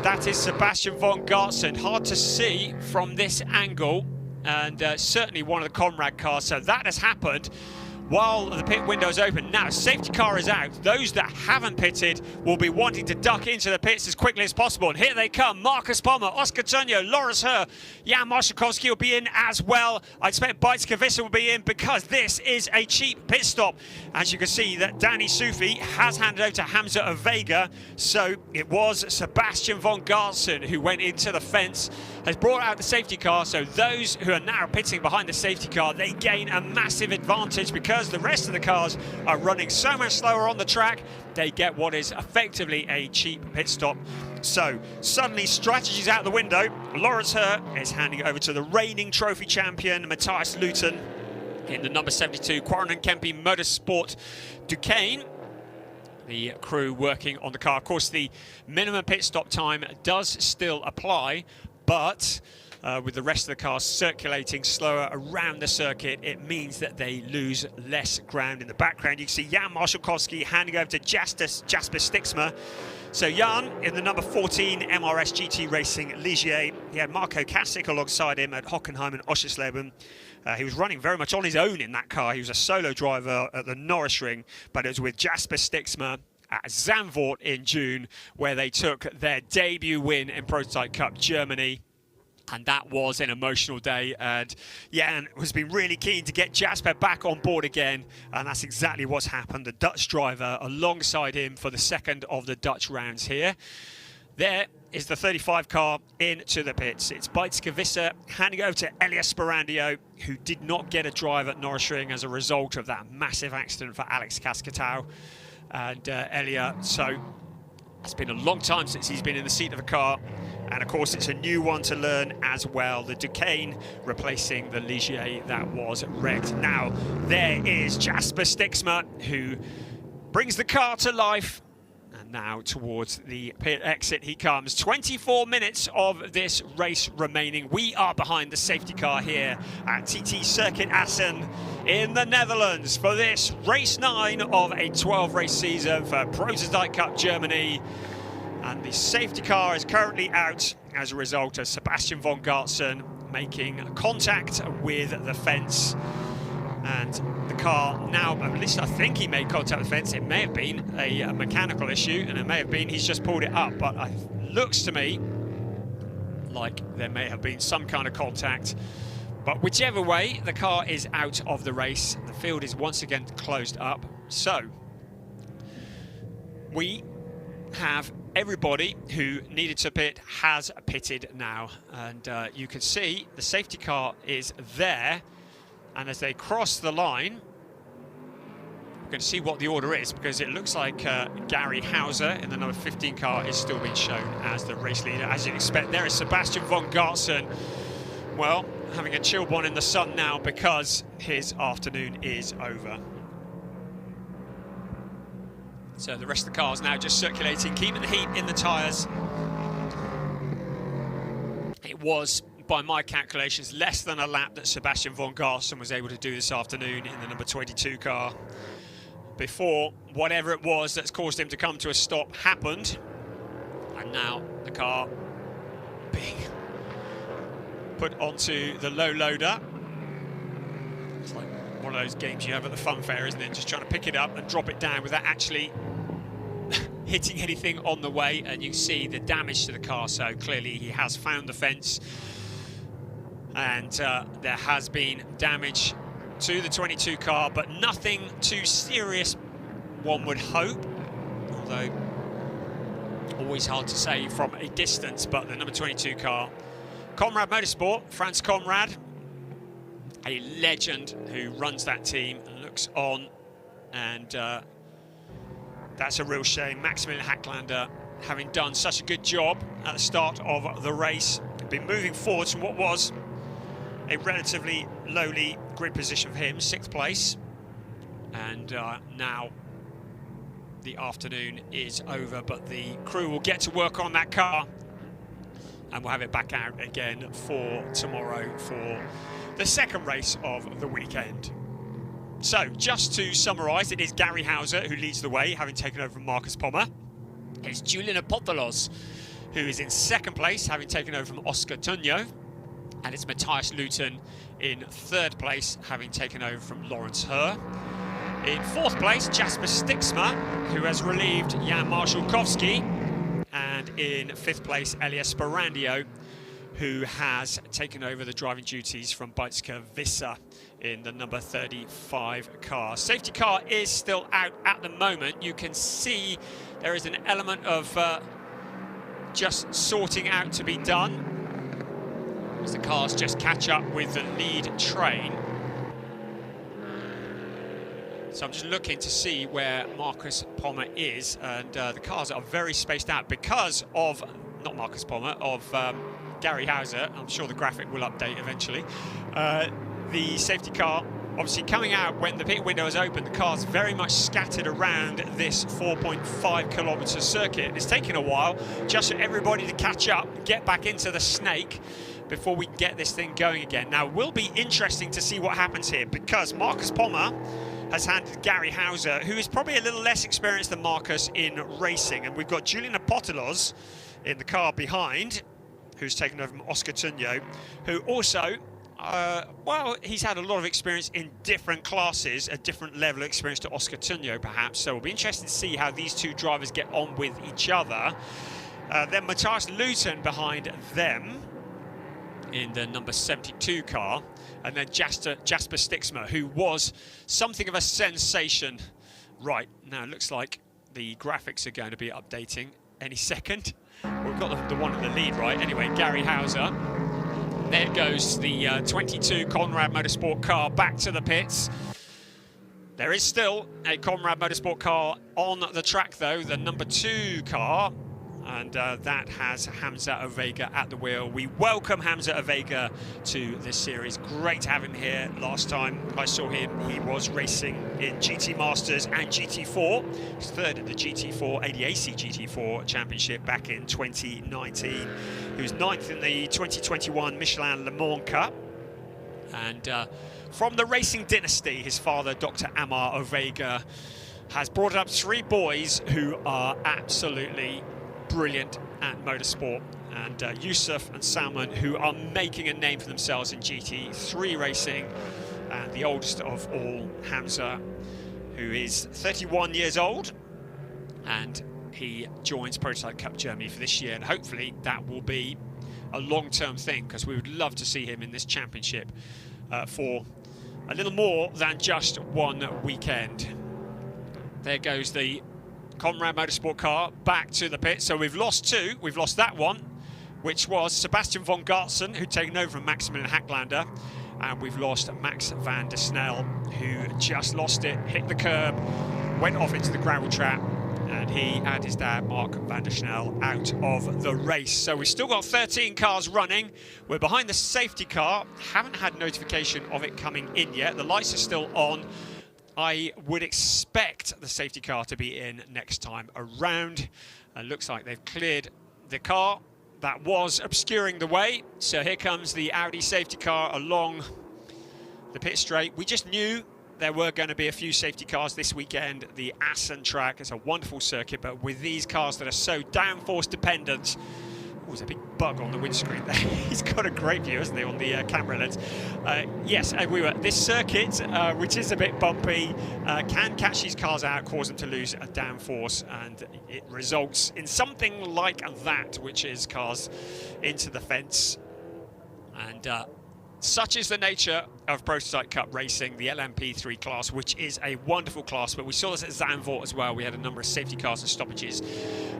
S1: that is Sebastian von Gartzen. Hard to see from this angle, and certainly one of the Conrad cars. So that has happened. while the pit window is open. Now, safety car is out. Those that haven't pitted will be wanting to duck into the pits as quickly as possible. And here they come. Marcus Pommer, Oscar Tunyo, Loris Herr, Jan Marszałkowski will be in as well. I expect Bijtske will be in because this is a cheap pit stop. As you can see that Danny Sufi has handed over to Hamza of Vega. So it was Sebastian von Gartsen who went into the fence, has brought out the safety car. So those who are now pitting behind the safety car, they gain a massive advantage because the rest of the cars are running so much slower on the track. They get what is effectively a cheap pit stop. So suddenly strategy's out the window. Loris Herr is handing over to the reigning trophy champion Matthias Luton in the number 72 Quarren Kempe Motorsport Duquesne. The crew working on the car. Of course, the minimum pit stop time does still apply, but with the rest of the cars circulating slower around the circuit, it means that they lose less ground in the background. You can see Jan Marszałkowski handing over to Jasper Stixma. So Jan in the number 14 MRS GT Racing Ligier. He had Marco Kasich alongside him at Hockenheim and Oschersleben. He was running very much on his own in that car. He was a solo driver at the Norris Ring, but it was with Jasper Stixma at Zandvoort in June where they took their debut win in Prototype Cup Germany. And that was an emotional day, and Jan has been really keen to get Jasper back on board again, and that's exactly what's happened. The Dutch driver alongside him for the second of the Dutch rounds here. There is the 35 car into the pits. It's Bijtske handing over to Elia Sperandio, who did not get a drive at Norris Ring as a result of that massive accident for Alex Cascatau. And Elia, so it's been a long time since he's been in the seat of a car. And of course, it's a new one to learn as well. The Duquesne replacing the Ligier that was wrecked. Now, there is Jasper Stixma, who brings the car to life. And now towards the pit exit he comes. 24 minutes of this race remaining. We are behind the safety car here at TT Circuit Assen in the Netherlands for this race 9 of a 12-race season for Prototype Cup Germany. And the safety car is currently out as a result of Sebastian von Gartsen making contact with the fence. And the car now, at least I think he made contact with the fence. It may have been a mechanical issue, and it may have been he's just pulled it up. But it looks to me like there may have been some kind of contact. But whichever way, the car is out of the race. The field is once again closed up. So we have everybody who needed to pit has pitted now, and you can see the safety car is there, and as they cross the line we're going to see what the order is, because it looks like Gary Hauser in the number 15 car is still being shown as the race leader. As you'd expect, there is Sebastian von Gartsen, well, having a chill one in the sun now because his afternoon is over. So the rest of the cars now just circulating, keeping the heat in the tyres. It was, by my calculations, less than a lap that Sebastian von Gartsen was able to do this afternoon in the number 22 car before whatever it was that's caused him to come to a stop happened. And now the car being put onto the low loader. It's like one of those games you have at the fun fair, isn't it? Just trying to pick it up and drop it down without actually hitting anything on the way. And you see the damage to the car, so clearly he has found the fence, and there has been damage to the 22 car, but nothing too serious, one would hope, although always hard to say from a distance. But the number 22 car, Conrad Motorsport, Franz Conrad, a legend who runs that team and looks on, and that's a real shame. Maximilian Hacklander, having done such a good job at the start of the race, been moving forwards from what was a relatively lowly grid position for him, 6th place, and now the afternoon is over, but the crew will get to work on that car and we'll have it back out again for tomorrow for the second race of the weekend. So, just to summarise, it is Gary Hauser who leads the way, having taken over from Marcus Pommer. It's Julian Apostolos who is in 2nd place, having taken over from Oscar Tunyo. And it's Matthias Luton in 3rd place, having taken over from Loris Herr. In fourth place, Jasper Stixma, who has relieved Jan Marszalkowski. And in fifth place, Elias Sparandio, who has taken over the driving duties from Beitske Visser in the number 35 car. Safety car is still out at the moment. You can see there is an element of just sorting out to be done as the cars just catch up with the lead train. So I'm just looking to see where Marcus Pommer is, and the cars are very spaced out because of, not Marcus Pommer, of Gary Hauser. I'm sure the graphic will update eventually. The safety car obviously coming out when the pit window is open. The car's very much scattered around this 4.5 kilometre circuit. It's taken a while just for everybody to catch up and get back into the snake before we get this thing going again. Now, it will be interesting to see what happens here, because Marcus Pommer has handed Gary Hauser, who is probably a little less experienced than Marcus in racing. And we've got Julian Apostolos in the car behind, who's taken over from Oscar Tunyo, who also, well, he's had a lot of experience in different classes, a different level of experience to Oscar Tunyo, perhaps. So it'll be interesting to see how these two drivers get on with each other. Then Matthias Luton behind them in the number 72 car, and then Jasper Stixma, who was something of a sensation. Right, now it looks like the graphics are going to be updating any second. We've got the one in the lead, right? Anyway, Gary Hauser. There goes the 22 Conrad Motorsport car back to the pits. There is still a Conrad Motorsport car on the track, though, the number 2 car. And that has Hamza Ovega at the wheel. We welcome Hamza Ovega to this series. Great to have him here. Last time I saw him, he was racing in GT Masters and GT4. He's third in the GT4, ADAC GT4 Championship back in 2019. He was 9th in the 2021 Michelin Le Mans Cup. And from the racing dynasty, his father, Dr. Amar Ovega, has brought up 3 boys who are absolutely brilliant at motorsport, and Yusuf and Salman, who are making a name for themselves in GT3 racing, and the oldest of all, Hamza, who is 31 years old, and he joins Prototype Cup Germany for this year, and hopefully that will be a long-term thing, because we would love to see him in this championship for a little more than just one weekend. There goes the Conrad Motorsport car back to the pit. So we've lost 2. We've lost that one, which was Sebastian von Gartzen, who'd taken over from Maximilian Hacklander. And we've lost Max van der Snel, who just lost it, hit the curb, went off into the gravel trap, and he and his dad, Mark van der Snel, out of the race. So we've still got 13 cars running. We're behind the safety car. Haven't had notification of it coming in yet. The lights are still on. I would expect the safety car to be in next time around. Looks like they've cleared the car that was obscuring the way. So here comes the Audi safety car along the pit straight. We just knew there were going to be a few safety cars this weekend. The Assen track is a wonderful circuit, but with these cars that are so downforce dependent. Oh, there's a big bug on the windscreen there. He's got a great view, hasn't he, on the camera lens. Yes, and this circuit, which is a bit bumpy, can catch these cars out, cause them to lose a downforce, and it results in something like that, which is cars into the fence. And such is the nature of Prototype Cup racing, the LMP3 class, which is a wonderful class, but we saw this at Zandvoort as well. We had a number of safety cars and stoppages.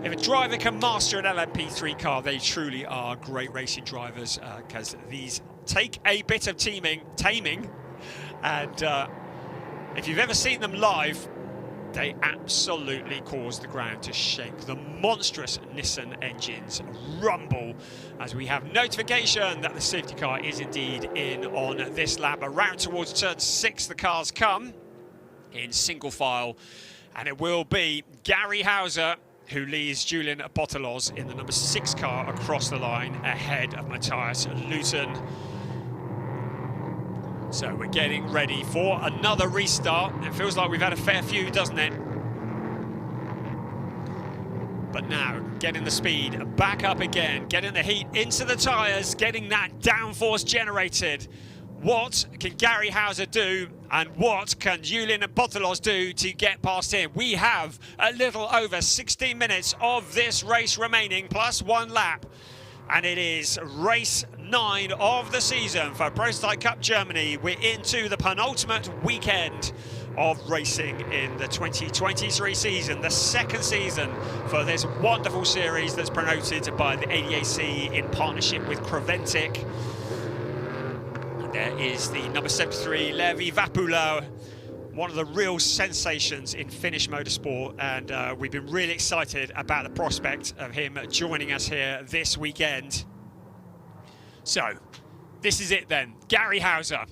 S1: If a driver can master an LMP3 car, they truly are great racing drivers, because these take a bit of taming, and if you've ever seen them live, they absolutely cause the ground to shake. The monstrous Nissan engines rumble as we have notification that the safety car is indeed in on this lap. Around towards turn 6, the cars come in single file, and it will be Gary Hauser who leads Julian Apostolos in the number 6 car across the line ahead of Matthias Luton. So we're getting ready for another restart. It feels like we've had a fair few, doesn't it? But now, getting the speed back up again, getting the heat into the tyres, getting that downforce generated. What can Gary Hauser do And what can Julian Apostolos do to get past him? We have a little over 16 minutes of this race remaining, plus 1 lap. And it is race 9 of the season for Prototype Cup Germany. We're into the penultimate weekend of racing in the 2023 season, the second season for this wonderful series that's promoted by the ADAC in partnership with Creventic. There is the number 73, Levi Vapula, one of the real sensations in Finnish motorsport, and we've been really excited about the prospect of him joining us here this weekend. So, this is it then. Gary Hauser,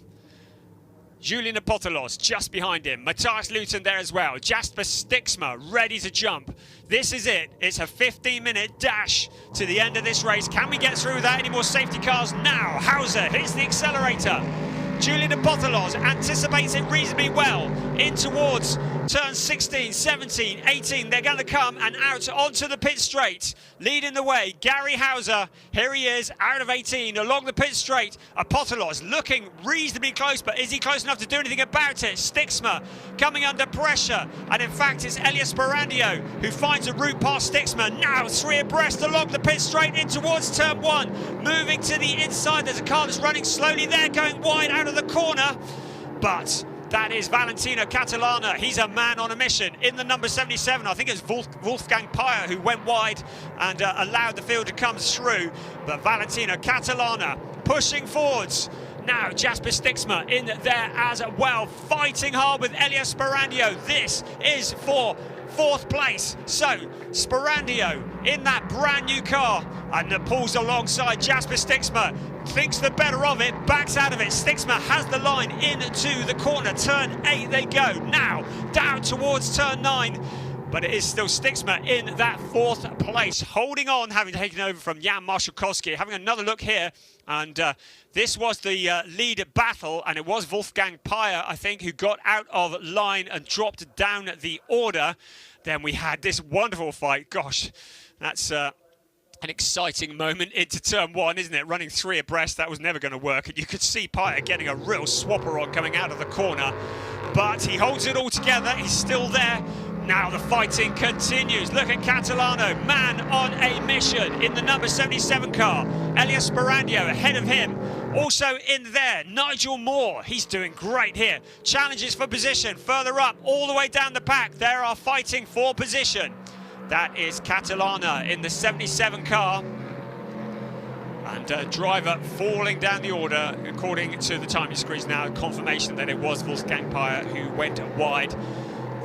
S1: Julian Apostolos just behind him, Matthias Luton there as well, Jasper Stixma ready to jump. This is it. It's a 15-minute dash to the end of this race. Can we get through without any more safety cars now? Hauser hits the accelerator. Julian Apostolos anticipates it reasonably well in towards turns 16, 17, 18. They're going to come and out onto the pit straight. Leading the way, Gary Hauser. Here he is, out of 18, along the pit straight. Apostolos looking reasonably close, but is he close enough to do anything about it? Stixma coming under pressure. And in fact, it's Elias Sperandio who finds a route past Stixma. Now 3 abreast along the pit straight in towards turn 1. Moving to the inside, there's a car that's running slowly there, going wide out of the corner. But that is Valentino Catalana. He's a man on a mission in the number 77. I think it's Wolfgang Peyer who went wide and allowed the field to come through. But Valentino Catalana pushing forwards. Now Jasper Stixma in there as well, fighting hard with Elias Sperandio. This is for 4th place. So Sperandio in that brand new car and pulls alongside Jasper Stixma. Thinks the better of it, backs out of it. Stixma has the line into the corner. Turn 8 they go. Now down towards turn 9. But it is still Stixma in that 4th place, holding on, having taken over from Jan Marszalkowski. Having another look here, and this was the lead battle, and it was Wolfgang Peyer, I think, who got out of line and dropped down the order. Then we had this wonderful fight. Gosh, that's an exciting moment into turn 1, isn't it? Running 3 abreast, that was never going to work. And you could see Peyer getting a real swapper on coming out of the corner. But he holds it all together. He's still there. Now the fighting continues. Look at Catalano, man on a mission in the number 77 car. Elias Sperandio ahead of him. Also in there, Nigel Moore. He's doing great here. Challenges for position further up, all the way down the pack. They are fighting for position. That is Catalana in the 77 car. And driver falling down the order, according to the timing screens now, confirmation that it was Wolfgang Peyer who went wide.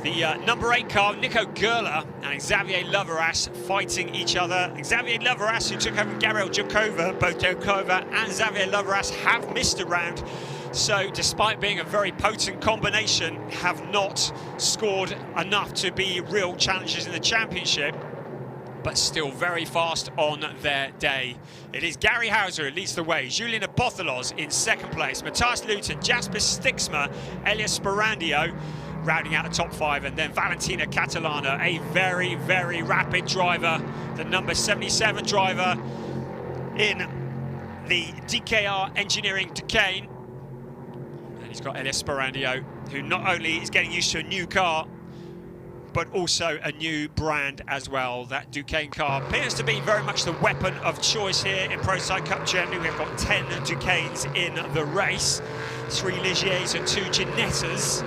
S1: The number 8 car, Nico Gerler and Xavier Loveras fighting each other. Xavier Loveras, who took over from Gabriel Jokova. Both Jokova and Xavier Loveras have missed a round. So despite being a very potent combination, have not scored enough to be real challengers in the championship, but still very fast on their day. It is Gary Hauser who leads the way. Julian Apostolos in 2nd place. Matthias Luton, Jasper Stixma, Elias Sperandio rounding out the top 5, and then Valentina Catalana, a very, very rapid driver. The number 77 driver in the DKR Engineering Duquesne. And he's got Elias Sperandio, who not only is getting used to a new car, but also a new brand as well. That Duquesne car appears to be very much the weapon of choice here in Prototype Cup Germany. We've got 10 Duquesnes in the race, 3 Ligiers and 2 Ginettas.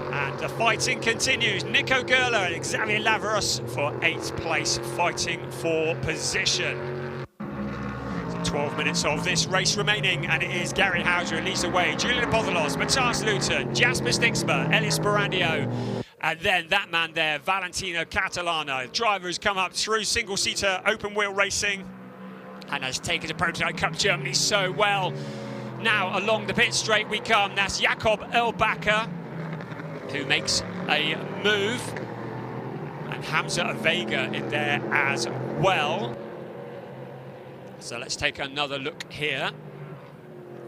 S1: And the fighting continues. Nico Gerler and Xavier Loveras for 8th place, fighting for position. 12 minutes of this race remaining, and it is Gary Hauser who leads the way. Julian Apostolos, Matthias Luton, Jasper Stixma, Elias Sperandio, and then that man there, Valentino Catalano. Driver has come up through single-seater open-wheel racing and has taken to Prototype Cup Germany so well. Now along the pit straight we come. That's Jakob Erlbacher who makes a move, and Hamza Vega in there as well. So let's take another look here.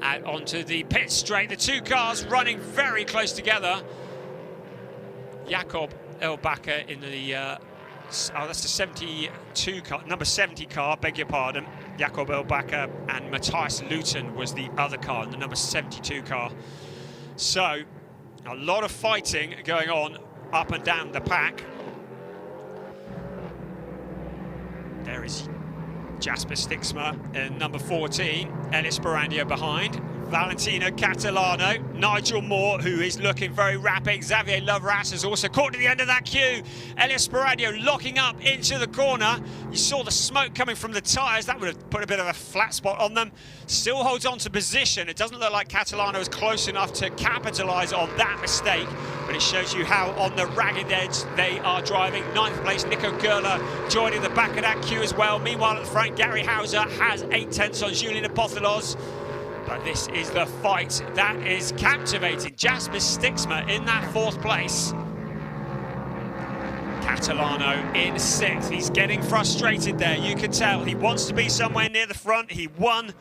S1: Out onto the pit straight, the 2 cars running very close together. Jakob Erlbacher in the that's the 72 car, number 70 car, beg your pardon. Jakob Erlbacher, and Matthias Luton was the other car, the number 72 car. So A lot of fighting going on up and down the pack. There is Jasper Stixma in number 14, Ellis Barandio behind, Valentino Catalano, Nigel Moore, who is looking very rapid. Xavier Lovras is also caught to the end of that queue. Ellis Barandio locking up into the corner. You saw the smoke coming from the tyres. That would have put a bit of a flat spot on them. Still holds on to position. It doesn't look like Catalano is close enough to capitalise on that mistake, but it shows you how on the ragged edge they are driving. 9th place, Nico Gerler joining the back of that queue as well. Meanwhile, at the front, Gary Hauser has 8/10 on Julian Apothilos. But this is the fight that is captivating. Jasper Stixma in that 4th place. Catalano in 6th. He's getting frustrated there, you can tell. He wants to be somewhere near the front. He won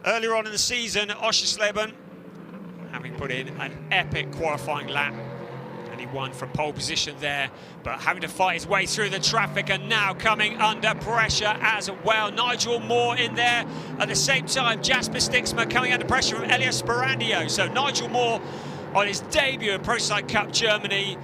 S1: earlier on in the season at Oschersleben, having put in an epic qualifying lap. And he won from pole position there, but having to fight his way through the traffic and now coming under pressure as well. Nigel Moore in there at the same time. Jasper Stixma coming under pressure from Elias Barandio. So Nigel Moore on his debut in Prototype Cup Germany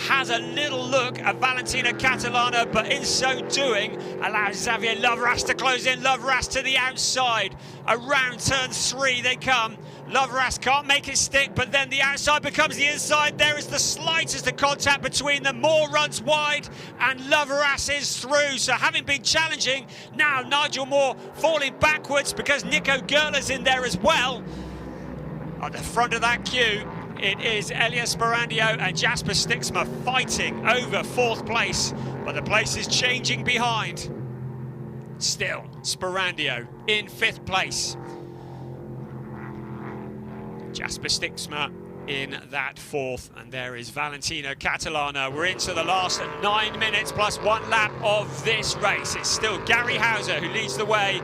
S1: has a little look at Valentino Catalano, but in so doing allows Xavier Lovras to close in. Lovras to the outside. Around turn 3 they come. Lovras can't make it stick, but then the outside becomes the inside. There is the slightest of contact between them. Moore runs wide and Lovras is through. So having been challenging, now Nigel Moore falling backwards because Nico Gerler's in there as well. At the front of that queue, it is Elias Barandio and Jasper Stixma fighting over 4th place, but the place is changing behind. Still, Barandio in 5th place. Jasper Stixma in that 4th, and there is Valentino Catalano. We're into the last 9 minutes plus 1 lap of this race. It's still Gary Hauser who leads the way.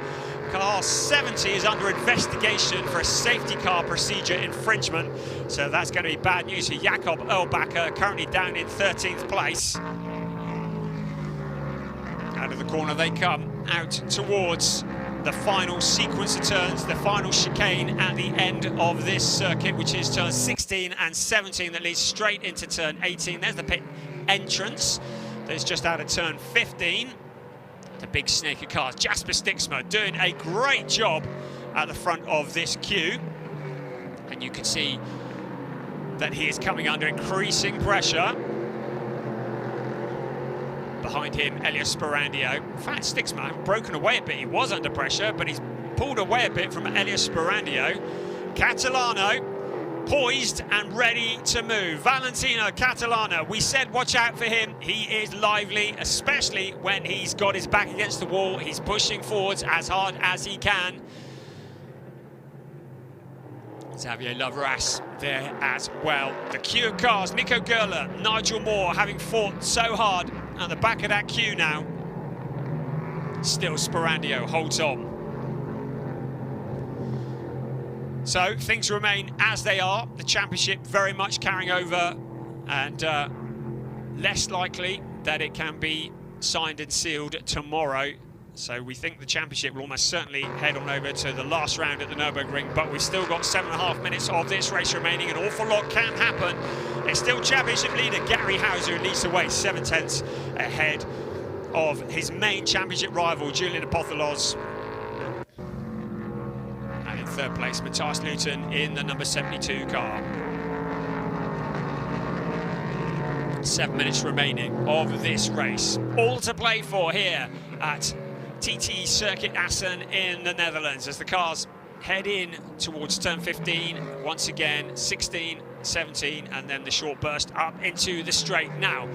S1: Car 70 is under investigation for a safety car procedure infringement, so that's going to be bad news for Jakob Erlbacher, currently down in 13th place. Out of the corner they come, out towards the final sequence of turns, the final chicane at the end of this circuit, which is turns 16 and 17 that leads straight into turn 18. There's the pit entrance. There's just out of turn 15. The big snake of cars. Jasper Stixma doing a great job at the front of this queue. And you can see that he is coming under increasing pressure. Behind him, Elias Barandio. In fact, Stixma broken away a bit. He was under pressure, but he's pulled away a bit from Elias Barandio. Catalano poised and ready to move. Valentino Catalano, we said watch out for him. He is lively, especially when he's got his back against the wall. He's pushing forwards as hard as he can. Xavier Lovras there as well. The queue of cars, Nico Gerler, Nigel Moore having fought so hard at the back of that queue now. Still Barandio holds on. So things remain as they are. The championship very much carrying over, and less likely that it can be signed and sealed tomorrow. So we think the championship will almost certainly head on over to the last round at the Nürburgring, but we've still got 7.5 minutes of this race remaining. An awful lot can happen. It's still championship leader Gary Hauser who leads the way, 7/10 ahead of his main championship rival Julian Apothilos. And in 3rd place, Matthias Luton in the number 72 car. 7 minutes remaining of this race. All to play for here at TT Circuit Assen in the Netherlands as the cars head in towards turn 15. Once again, 16, 17, and then the short burst up into the straight. Now,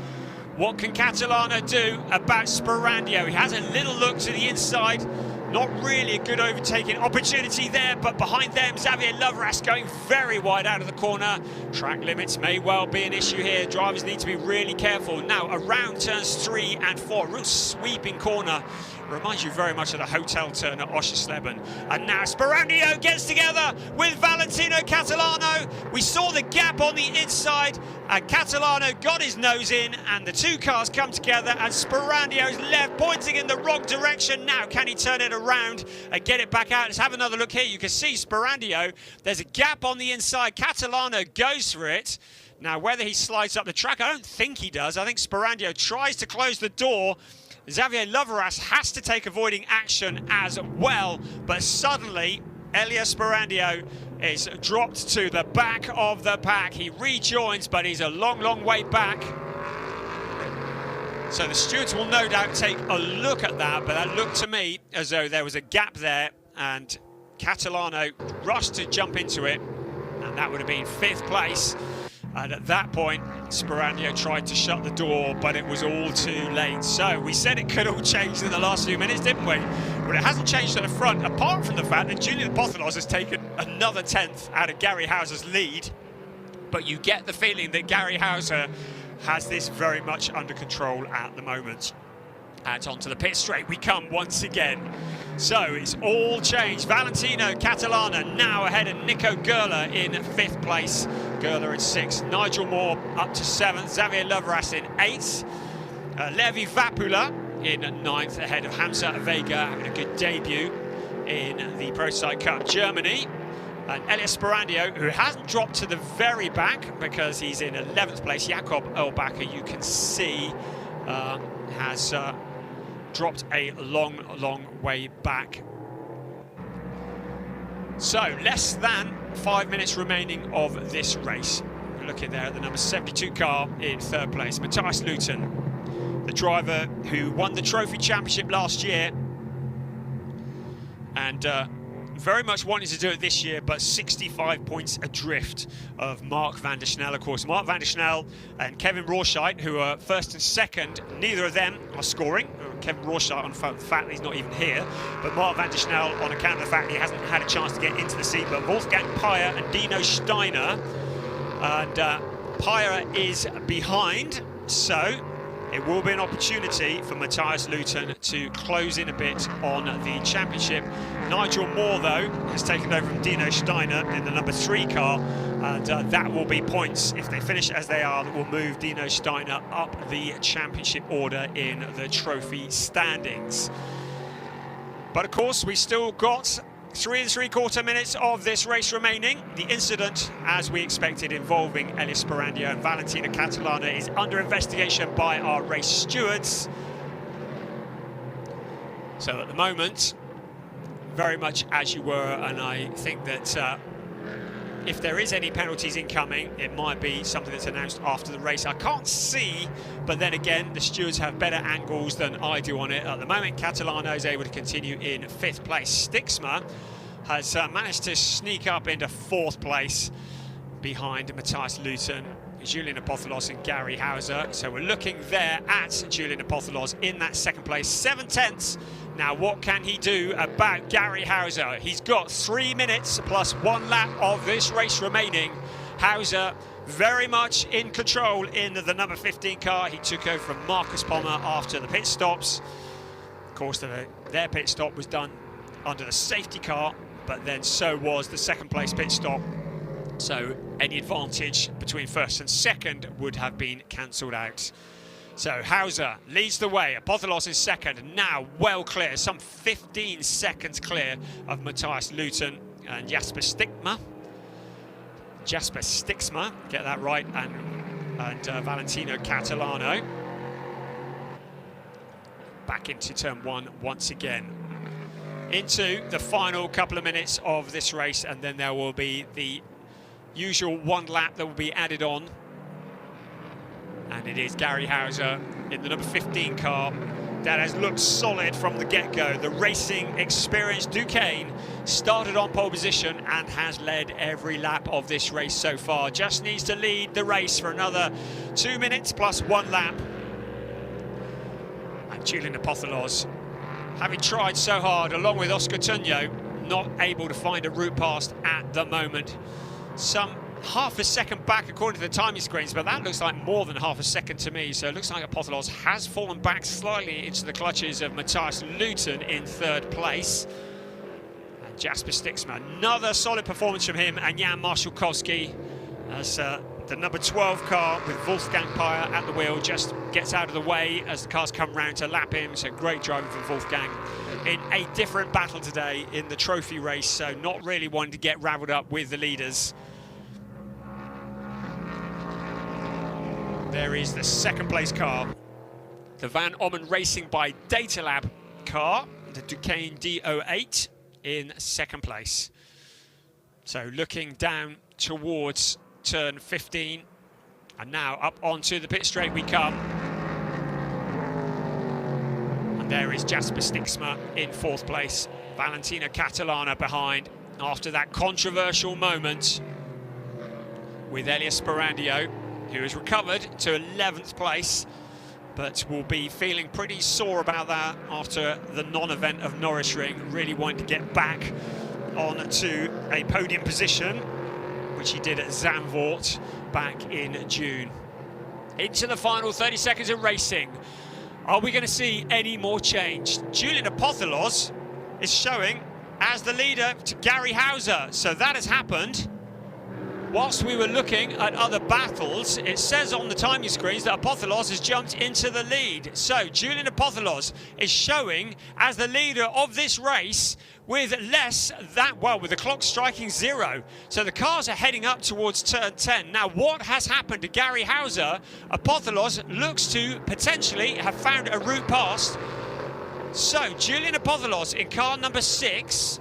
S1: what can Catalano do about Barandio? He has a little look to the inside. Not really a good overtaking opportunity there, but behind them, Xavier Lovras going very wide out of the corner. Track limits may well be an issue here. Drivers need to be really careful. Now, around turns 3 and 4, real sweeping corner Reminds you very much of the hotel turn at Oschersleben. And now Sperandio gets together with Valentino Catalano. We saw the gap on the inside, and Catalano got his nose in, and the two cars come together, and Sperandio's left, pointing in the wrong direction. Now, can he turn it around and get it back out? Let's have another look here. You can see Sperandio, there's a gap on the inside. Catalano goes for it. Now, whether he slides up the track, I don't think he does. I think Sperandio tries to close the door. Xavier Loveras has to take avoiding action as well, but suddenly Elias Sperandio is dropped to the back of the pack. He rejoins, but he's a long, long way back. So the stewards will no doubt take a look at that, but that looked to me as though there was a gap there, and Catalano rushed to jump into it, and that would have been 5th place. And at that point, Sperandio tried to shut the door, but it was all too late. So we said it could all change in the last few minutes, didn't we? But it hasn't changed at the front, apart from the fact that Julian Pothalos has taken another 10th out of Gary Hauser's lead. But you get the feeling that Gary Hauser has this very much under control at the moment. And onto the pit straight we come once again. So it's all changed. Valentino Catalano now ahead of Nico Gerler in 5th place. Gerler in 6th. Nigel Moore up to 7th. Xavier Loveras in 8th. Levi Vapula in 9th ahead of Hamza Vega, having a good debut in the Prototype Cup Germany. And Elias Sperandio, who hasn't dropped to the very back because he's in 11th place. Jakob Erlbacher, you can see, has dropped a long, long way back. So, less than 5 minutes remaining of this race. We're looking there at the number 72 car in 3rd place. Matthias Luton, the driver who won the Trophy Championship last year, and very much wanted to do it this year, but 65 points adrift of Mark van der Snel, of course. Mark van der Snel and Kevin Roorscheit, who are 1st and 2nd, neither of them are scoring. Kevin Roorscheit on the fact that he's not even here, but Mark van der Snel on account of the fact he hasn't had a chance to get into the scene. But Wolfgang Peyer and Dino Steiner, and Peyer is behind, so it will be an opportunity for Matthias Luton to close in a bit on the championship. Nigel Moore, though, has taken over from Dino Steiner in the number 3 car, and that will be points. If they finish as they are, that will move Dino Steiner up the championship order in the trophy standings. But of course, we still got 3 3/4 minutes of this race remaining. The incident, as we expected, involving Elias Sperandio and Valentino Catalano is under investigation by our race stewards. So at the moment, very much as you were, and I think that if there is any penalties incoming, it might be something that's announced after the race. I can't see, but then again, the stewards have better angles than I do on it. At the moment, Catalano is able to continue in 5th place. Stixma has managed to sneak up into 4th place behind Matthias Luton, Julian Apothalos and Gary Hauser. So we're looking there at Julian Apothalos in that 2nd place, 7 tenths. Now, what can he do about Gary Hauser? He's got 3 minutes plus 1 lap of this race remaining. Hauser very much in control in the number 15 car. He took over from Marcus Pommer after the pit stops. Of course, their pit stop was done under the safety car, but then so was the 2nd place pit stop. So any advantage between 1st and 2nd would have been cancelled out. So Hauser leads the way, Apothalos is 2nd, now well clear, some 15 seconds clear of Matthias Luton and Jasper Stixma, get that right, and Valentino Catalano. Back into turn 1 once again. Into the final couple of minutes of this race, and then there will be the usual 1 lap that will be added on. And it is Gary Hauser in the number 15 car that has looked solid from the get-go. The racing experienced Duquesne started on pole position and has led every lap of this race so far. Just needs to lead the race for another 2 minutes plus 1 lap. And Julian Apothalos, having tried so hard, along with Oscar Tunyo, not able to find a route past at the moment. Some half a second back according to the timing screens, but that looks like more than half a second to me. So it looks like Apothelos has fallen back slightly into the clutches of Matthias Luton in third place. And Jasper Stixma, another solid performance from him, and Jan Marszalkowski as the number 12 car with Wolfgang Peyer at the wheel just gets out of the way as the cars come round to lap him. So great driving from Wolfgang in a different battle today in the trophy race, so not really wanting to get raveled up with the leaders. There is the second place car, the Van Ommen Racing by Datalab car, the Duqueine D08 in second place. So looking down towards turn 15, and now up onto the pit straight we come. And there is Jasper Stixma in fourth place, Valentino Catalana behind after that controversial moment with Elias Sparandio, who has recovered to 11th place, but will be feeling pretty sore about that after the non-event of Norris Ring, really wanting to get back onto a podium position, which he did at Zandvoort back in June. Into the final 30 seconds of racing. Are we going to see any more change? Julian Apothelos is showing as the leader to Gary Hauser, so that has happened. Whilst we were looking at other battles, it says on the timing screens that Apothelos has jumped into the lead. So Julian Apothelos is showing as the leader of this race with less than, well, with the clock striking 0. So the cars are heading up towards turn 10. Now, what has happened to Gary Hauser? Apothelos looks to potentially have found a route past. So Julian Apothelos in car number 6,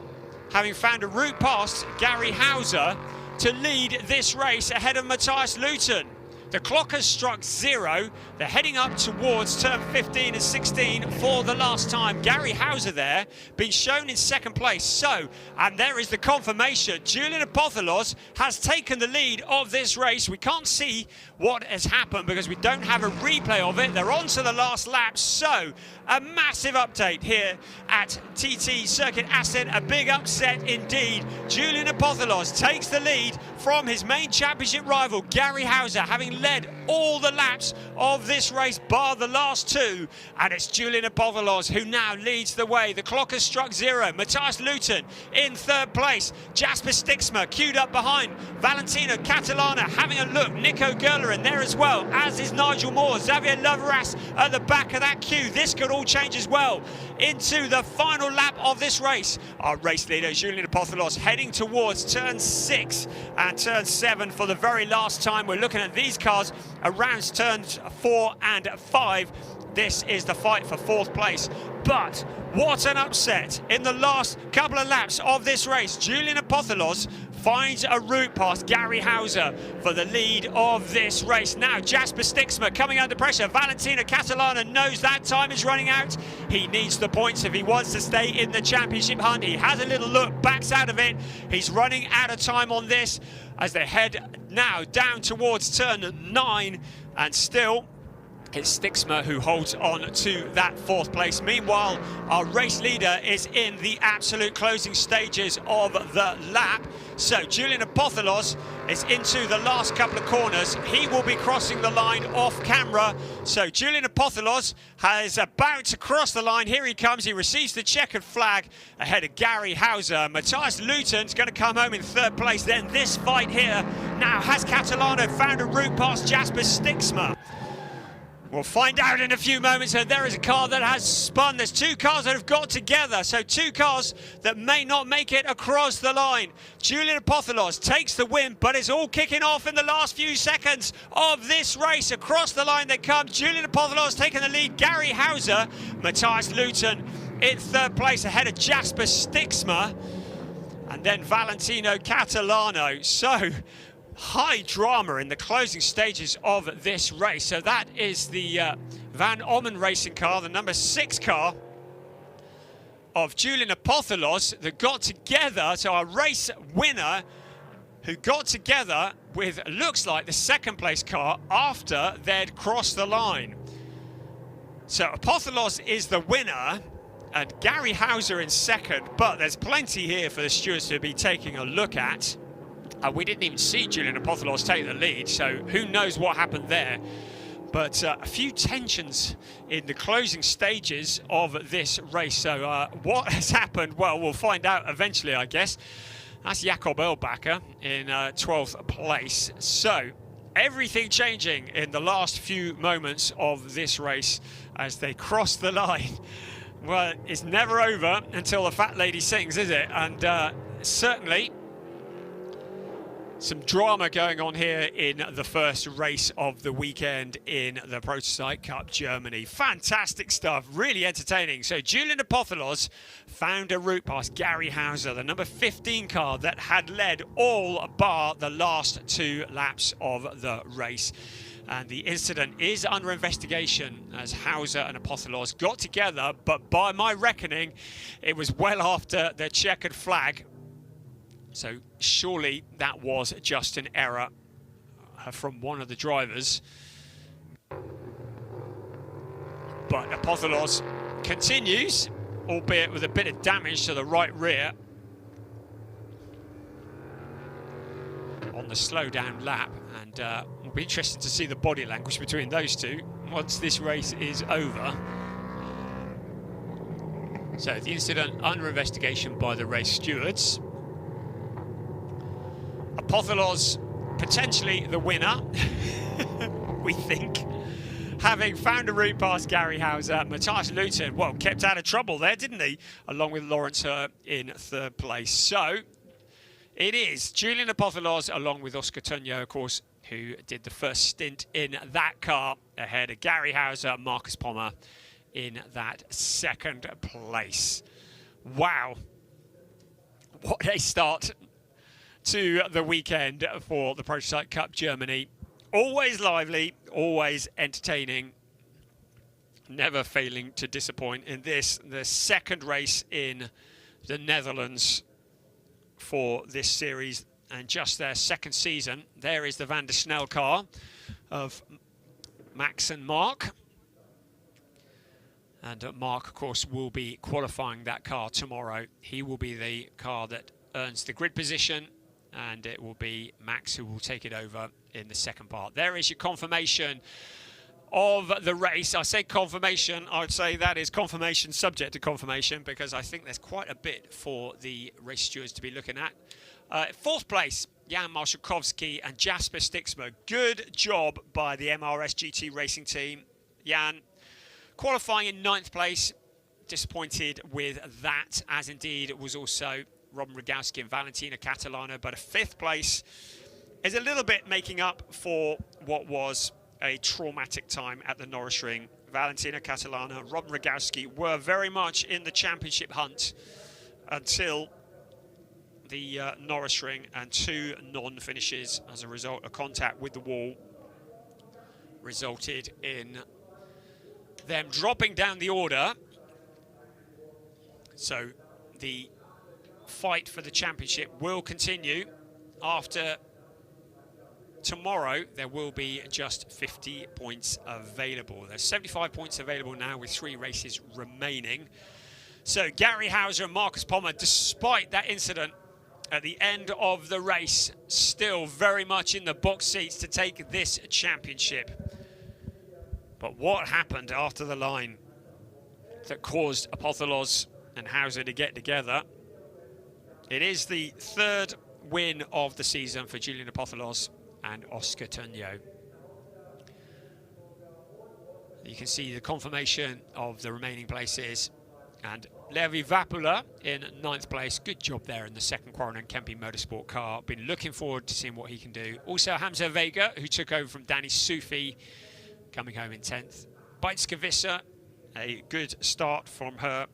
S1: having found a route past Gary Hauser to lead this race ahead of Matthias Luton. The clock has struck 0. They're heading up towards turn 15 and 16 for the last time. Gary Hauser there, being shown in second place. So, and there is the confirmation. Julian Apothelos has taken the lead of this race. We can't see what has happened because we don't have a replay of it. They're on to the last lap. So, a massive update here at TT Circuit Assen. A big upset indeed. Julian Apothelos takes the lead from his main championship rival, Gary Hauser, having led all the laps of this race bar the last 2, and it's Julian Apothelos who now leads the way. The clock has struck 0. Matthias Luton in third place. Jasper Stixma queued up behind. Valentino Catalana having a look. Nico Gerlerin there as well, as is Nigel Moore. Xavier Loveras at the back of that queue. This could all change as well into the final lap of this race. Our race leader, Julian Apothelos, heading towards turn 6 and turn 7 for the very last time. We're looking at these cars around turns 4 and 5. This is the fight for fourth place. But what an upset in the last couple of laps of this race. Julian Apothelos finds a route past Gary Hauser for the lead of this race. Now Jasper Stixma coming under pressure. Valentino Catalana knows that time is running out. He needs the points if he wants to stay in the championship hunt. He has a little look, backs out of it. He's running out of time on this as they head now down towards turn 9, and still it's Stixma who holds on to that fourth place. Meanwhile, our race leader is in the absolute closing stages of the lap. So Julian Apothelos is into the last couple of corners. He will be crossing the line off camera. So Julian Apothelos is about to cross the line. Here he comes. He receives the checkered flag ahead of Gary Hauser. Matthias Luton's going to come home in third place. Then this fight here. Now, has Catalano found a route past Jasper Stixma? We'll find out in a few moments. And there is a car that has spun. There's 2 cars that have got together. So 2 cars that may not make it across the line. Julian Apothelos takes the win, but it's all kicking off in the last few seconds of this race. Across the line they come. Julian Apothelos taking the lead. Gary Hauser, Matthias Luton in third place ahead of Jasper Stixma. And then Valentino Catalano. So high drama in the closing stages of this race. So that is the Van Ommen racing car, the number 6 car of Julian Apothelos that got together. So our race winner who got together with, looks like, the second place car after they'd crossed the line. So Apothelos is the winner and Gary Hauser in second, but there's plenty here for the stewards to be taking a look at. We didn't even see Julian Apothelos take the lead, so who knows what happened there. But a few tensions in the closing stages of this race. So what has happened? Well, we'll find out eventually, I guess. That's Jakob Erlbacher in 12th place. So everything changing in the last few moments of this race as they cross the line. Well, it's never over until the fat lady sings, is it? And certainly some drama going on here in the first race of the weekend in the Prototype Cup Germany. Fantastic stuff, really entertaining. So Julian Apothelos found a route past Gary Hauser, the number 15 car that had led all bar the last 2 laps of the race. And the incident is under investigation as Hauser and Apothelos got together, but by my reckoning, it was well after the checkered flag. So surely that was just an error from one of the drivers. But Apothelos continues, albeit with a bit of damage to the right rear on the slow down lap. And it'll be interesting to see the body language between those two once this race is over. So the incident under investigation by the race stewards. Apothelos potentially the winner, we think, having found a route past Gary Hauser. Matthias Luton, well, kept out of trouble there, didn't he? Along with Lawrence Herr in 3rd place. So it is Julian Apothelos along with Oscar Tunyo, of course, who did the first stint in that car ahead of Gary Hauser and Marcus Pommer in that 2nd place. Wow. What a start to the weekend for the Prototype Cup Germany. Always lively, always entertaining, never failing to disappoint in this, the 2nd race in the Netherlands for this series and just their 2nd season. There is the Van der Snel car of Max and Mark. And Mark, of course, will be qualifying that car tomorrow. He will be the car that earns the grid position, and it will be Max who will take it over in the 2nd part. There is your confirmation of the race. I say confirmation, I would say that is confirmation subject to confirmation, because I think there's quite a bit for the race stewards to be looking at. 4th place, Jan Marshalkowski and Jasper Stixmer. Good job by the MRS GT racing team. Jan qualifying in 9th place. Disappointed with that, as indeed was also Robin Rogowski and Valentina Catalana, but a 5th place is a little bit making up for what was a traumatic time at the Nürburgring. Valentina Catalana, Robin Rogowski were very much in the championship hunt until the Nürburgring, and 2 non-finishes as a result of contact with the wall resulted in them dropping down the order. So the fight for the championship will continue. After tomorrow, there will be just 50 points available. There's 75 points available now with 3 races remaining. So Gary Hauser and Marcus Pommer, despite that incident at the end of the race, still very much in the box seats to take this championship. But what happened after the line that caused Apothelos and Hauser to get together? It is the 3rd win of the season for Julian Apothelos and Oscar Tunyo. You can see the confirmation of the remaining places. And Levi Vapula in 9th place. Good job there in the 2nd Quarren and Kempe Motorsport car. Been looking forward to seeing what he can do. Also Hamza Vega, who took over from Danny Sufi, coming home in 10th. Beitske Visser, a good start from her,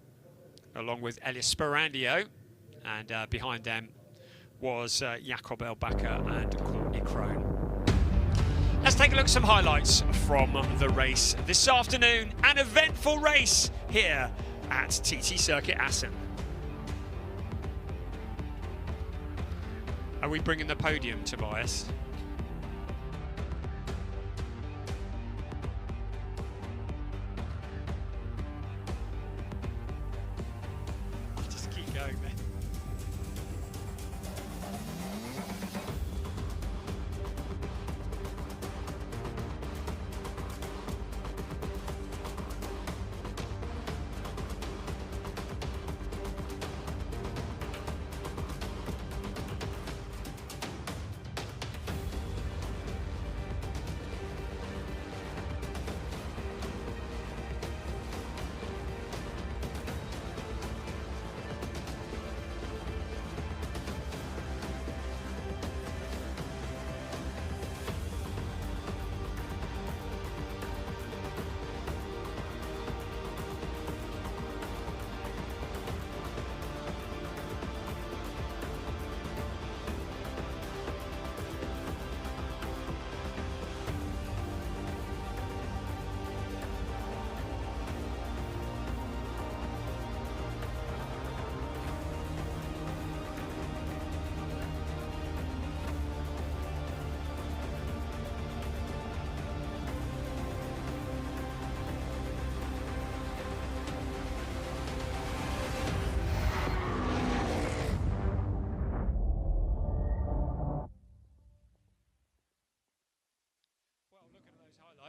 S1: along with Elias Sperandio. And behind them was Jakob Erlbacher and Courtney Crone. Let's take a look at some highlights from the race this afternoon. An eventful race here at TT Circuit Assen. Are we bringing the podium, Tobias? Just keep going then.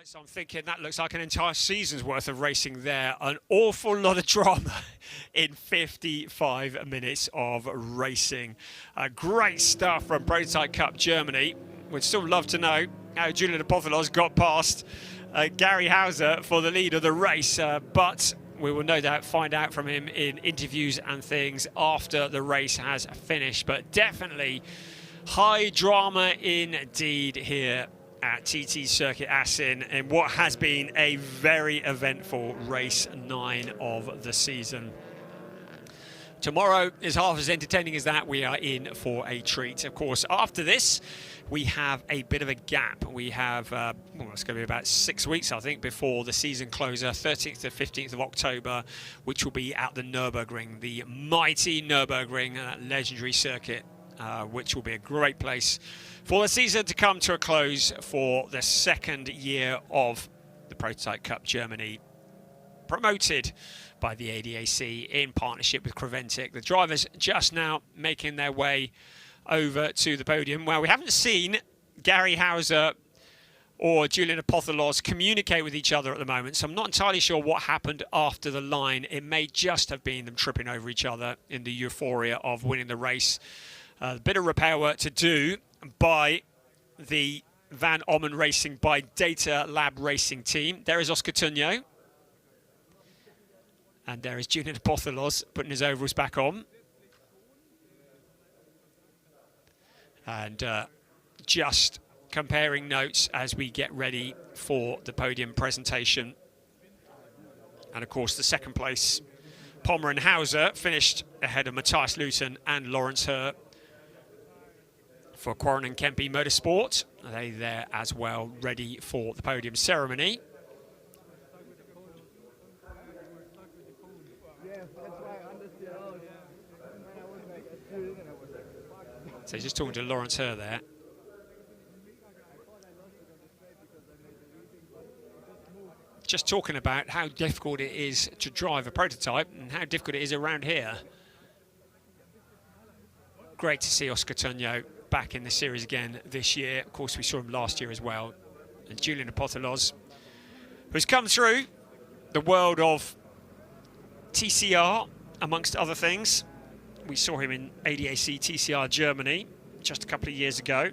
S1: So I'm thinking that looks like an entire season's worth of racing there. An awful lot of drama in 55 minutes of racing. Great stuff from Prototype Cup Germany. We'd still love to know how Julian Apotholos got past Gary Hauser for the lead of the race, but we will no doubt find out from him in interviews and things after the race has finished. But definitely high drama indeed here at TT Circuit Assen in what has been a very eventful race 9 of the season. Tomorrow is half as entertaining as that. We are in for a treat. Of course, after this, we have a bit of a gap. We have, well, it's going to be about 6 weeks, I think, before the season closer, 13th to 15th of October, which will be at the Nürburgring, the mighty Nürburgring, that legendary circuit, which will be a great place for the season to come to a close for the second year of the Prototype Cup Germany, promoted by the ADAC in partnership with Creventic. The drivers just now making their way over to the podium. Well, we haven't seen Gary Hauser or Julian Apotholos communicate with each other at the moment, so I'm not entirely sure what happened after the line. It may just have been them tripping over each other in the euphoria of winning the race. A bit of repair work to do by the Van Ommen Racing by Data Lab Racing team. There is Oscar Tunyo. And there is Julian Apotholos putting his overalls back on. And just comparing notes as we get ready for the podium presentation. And of course, the second place, Pommer and Hauser, finished ahead of Matthias Luton and Lawrence Herr for Quarren and Kempe Motorsport. They there as well, ready for the podium ceremony. So he's just talking to Lawrence Herr there. Just talking about how difficult it is to drive a prototype and how difficult it is around here. Great to see Oscar Tunyo back in the series again this year. Of course, we saw him last year as well. And Julian Apotholos, who's come through the world of TCR, amongst other things. We saw him in ADAC TCR Germany just a couple of years ago.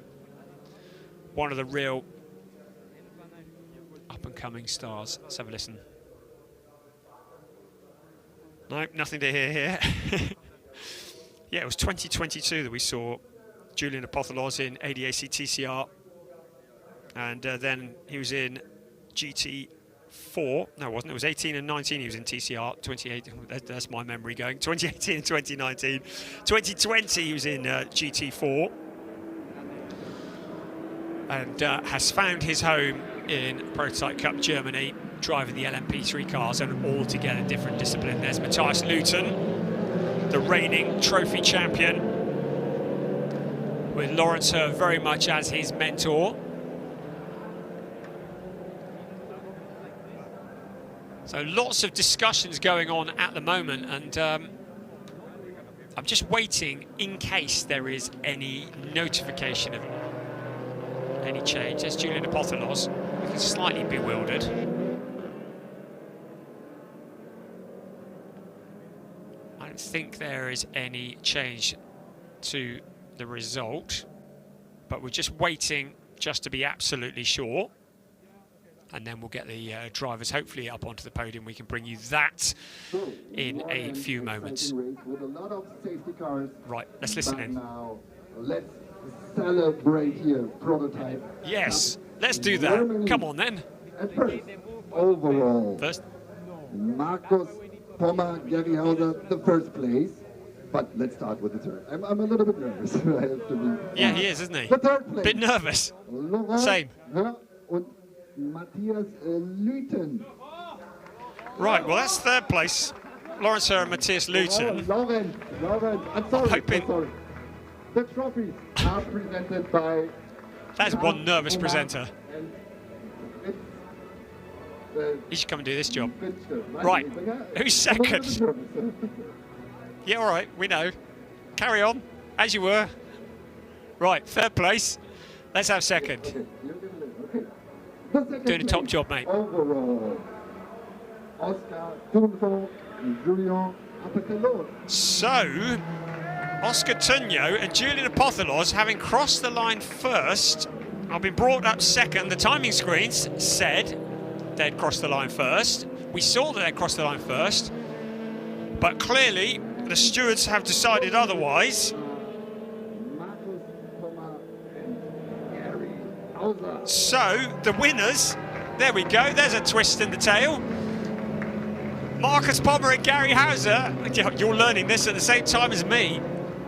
S1: One of the real up-and-coming stars. Let's have a listen. No, nothing to hear here. Yeah, it was 2022 that we saw Julian Apotholos in ADAC TCR. And then he was in GT4. No, it wasn't. It was 18 and 19 he was in TCR. 2018, that's my memory going. 2018 and 2019. 2020 he was in GT4. And has found his home in Prototype Cup Germany, driving the LMP3 cars, an altogether different discipline. There's Matthias Luton, the reigning trophy champion, with Lawrence Herr very much as his mentor. So lots of discussions going on at the moment, and I'm just waiting in case there is any notification of any change. There's Julian Apotholos, looking slightly bewildered. I don't think there is any change to the result, but we're just waiting just to be absolutely sure. And then we'll get the drivers hopefully up onto the podium. We can bring you that in a few moments. Right, let's listen in.
S2: Now, let's celebrate here, prototype.
S1: Yes, let's do that.
S2: Germany.
S1: Come on then.
S2: At first, overall,
S1: First.
S2: Markus Pommer, Gary Hauser, the first place. But let's start with the third. I'm a little bit nervous. I have to be.
S1: Yeah, he is, isn't he?
S2: The third place.
S1: Bit nervous.
S2: Laurent
S1: Same.
S2: Herr und Matthias Luton.
S1: Right, well, that's third place. Lawrence Herr and Matthias Luton.
S2: Laurent, I'm sorry.
S1: hoping-
S2: I'm sorry. The trophies are presented by.
S1: That's one nervous
S2: Pommer,
S1: presenter.
S2: and it's,
S1: He should come and do this job.
S2: Bitte.
S1: Right, who's
S2: I'm a little
S1: second?
S2: bit nervous.
S1: Yeah, all right, we know. Carry on, as you were. Right, third place. Let's have second.
S2: Okay. The
S1: Doing a top job, mate.
S2: Overall, Oscar Tunfo and Julian Apatelot.
S1: So, Oscar Tunyo and Julian Apotholos, having crossed the line first, have been brought up second. The timing screens said they'd crossed the line first. We saw that they'd crossed the line first, but clearly the stewards have decided otherwise. So, the winners, there we go, there's a twist in the tail. Marcus Pommer and Gary Hauser, you're learning this at the same time as me.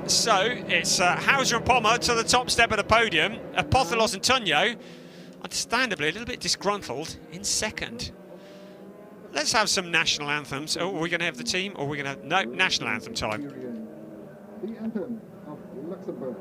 S1: So, it's Hauser and Pommer to the top step of the podium. Apotholos and Tunyo, understandably a little bit disgruntled, in second. Let's have some national anthems. Oh, are we going to have the team, or are we going to have... No, national anthem time.
S2: The anthem of Luxembourg.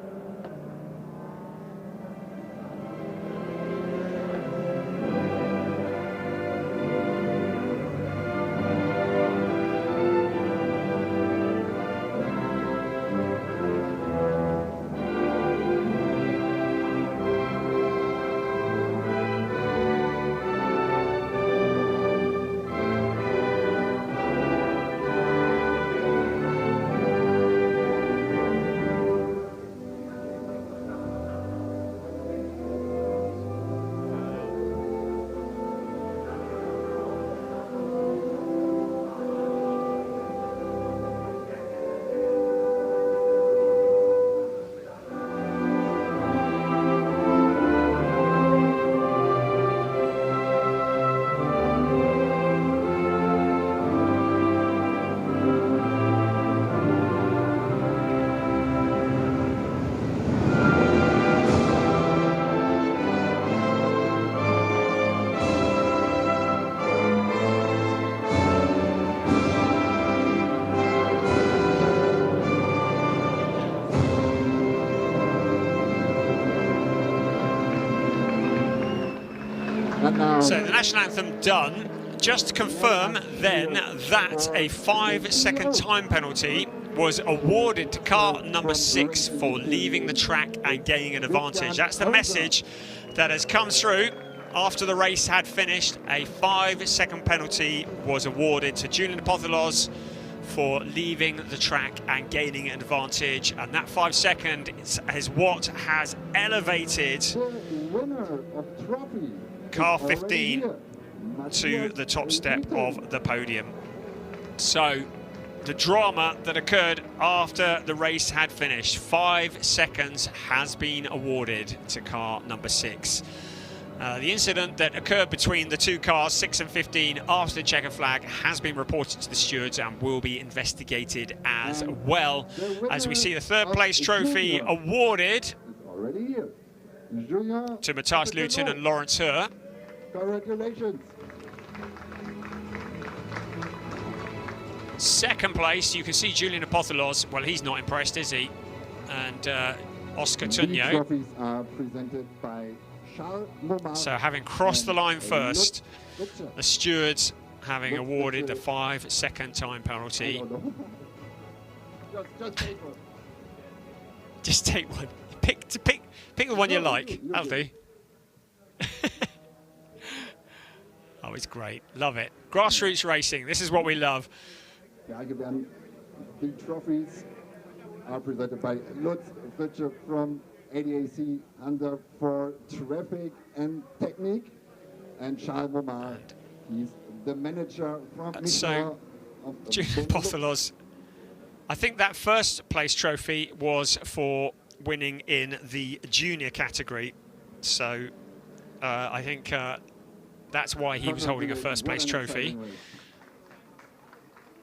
S1: So the national anthem done. Just to confirm then that a 5-second time penalty was awarded to car number 6 for leaving the track and gaining an advantage. That's the message that has come through after the race had finished. A 5-second penalty was awarded to Julian Apotholos for leaving the track and gaining an advantage, and that 5 second is what has elevated car 15 to the top step of the podium. So the drama that occurred after the race had finished, 5 seconds has been awarded to car number 6. The incident that occurred between the two cars, 6 and 15, after the checkered flag has been reported to the stewards and will be investigated as well. As we see the third place trophy awarded to Matthias Luton and Lawrence Herr.
S2: Congratulations.
S1: Second place, you can see Julian Apotholos. Well, he's not impressed, is he? And Oscar Tunyo.
S2: Trophies are presented by
S1: so having crossed the line first, the stewards having awarded the 5 second time penalty.
S2: Just take one.
S1: Just take one. Pick the one you like. That'll do. Oh, it's great. Love it. Grassroots racing. This is what we love.
S2: The trophies are presented by Lutz Fletcher from ADAC Under for Traffic and Technique, and Charles Momar, he's the manager from
S1: so Julian Apotholos, I think that first place trophy was for winning in the junior category, so I think that's why he was holding a first place trophy.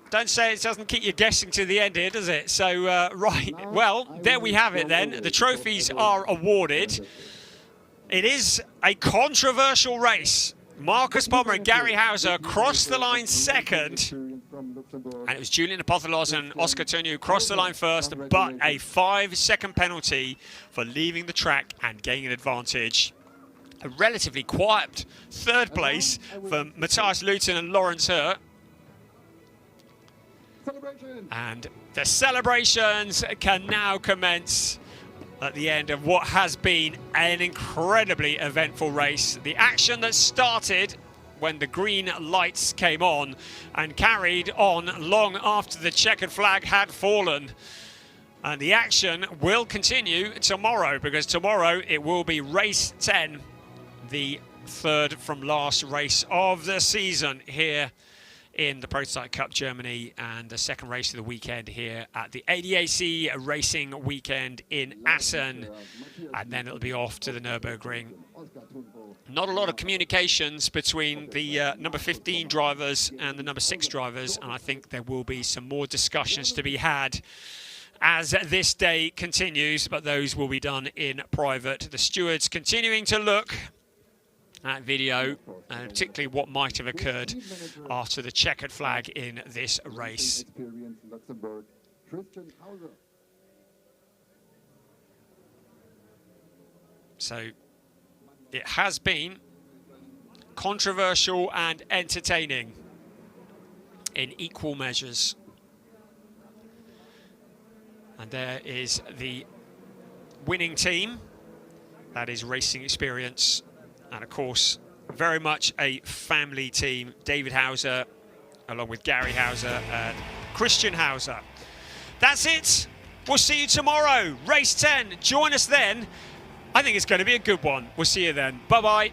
S1: Don't say it doesn't keep you guessing to the end here, does it? So, right, well, there we have it then. The trophies are awarded. It is a controversial race. Marcus Pommer and Gary Hauser crossed the line second. And it was Julian Apotholos and Oscar Tunyo who crossed the line first, but a 5 second penalty for leaving the track and gaining an advantage. A relatively quiet third place for Matthias Luton and Lawrence Herr. And the celebrations can now commence. at the end of what has been an incredibly eventful race. The action that started when the green lights came on and carried on long after the checkered flag had fallen. And the action will continue tomorrow, because tomorrow it will be race 10, the third from last race of the season here in the Prototype Cup Germany, and the second race of the weekend here at the ADAC Racing Weekend in Assen, and then it'll be off to the Nürburgring. Not a lot of communications between the number 15 drivers and the number 6 drivers, and I think there will be some more discussions to be had as this day continues, but those will be done in private. The stewards continuing to look at video, and particularly what might have occurred after the checkered flag in this race. So it has been controversial and entertaining in equal measures. And there is the winning team, that is Racing Experience. And of course, very much a family team. David Hauser, along with Gary Hauser and Christian Hauser. That's it. We'll see you tomorrow. Race 10. Join us then. I think it's going to be a good one. We'll see you then. Bye-bye.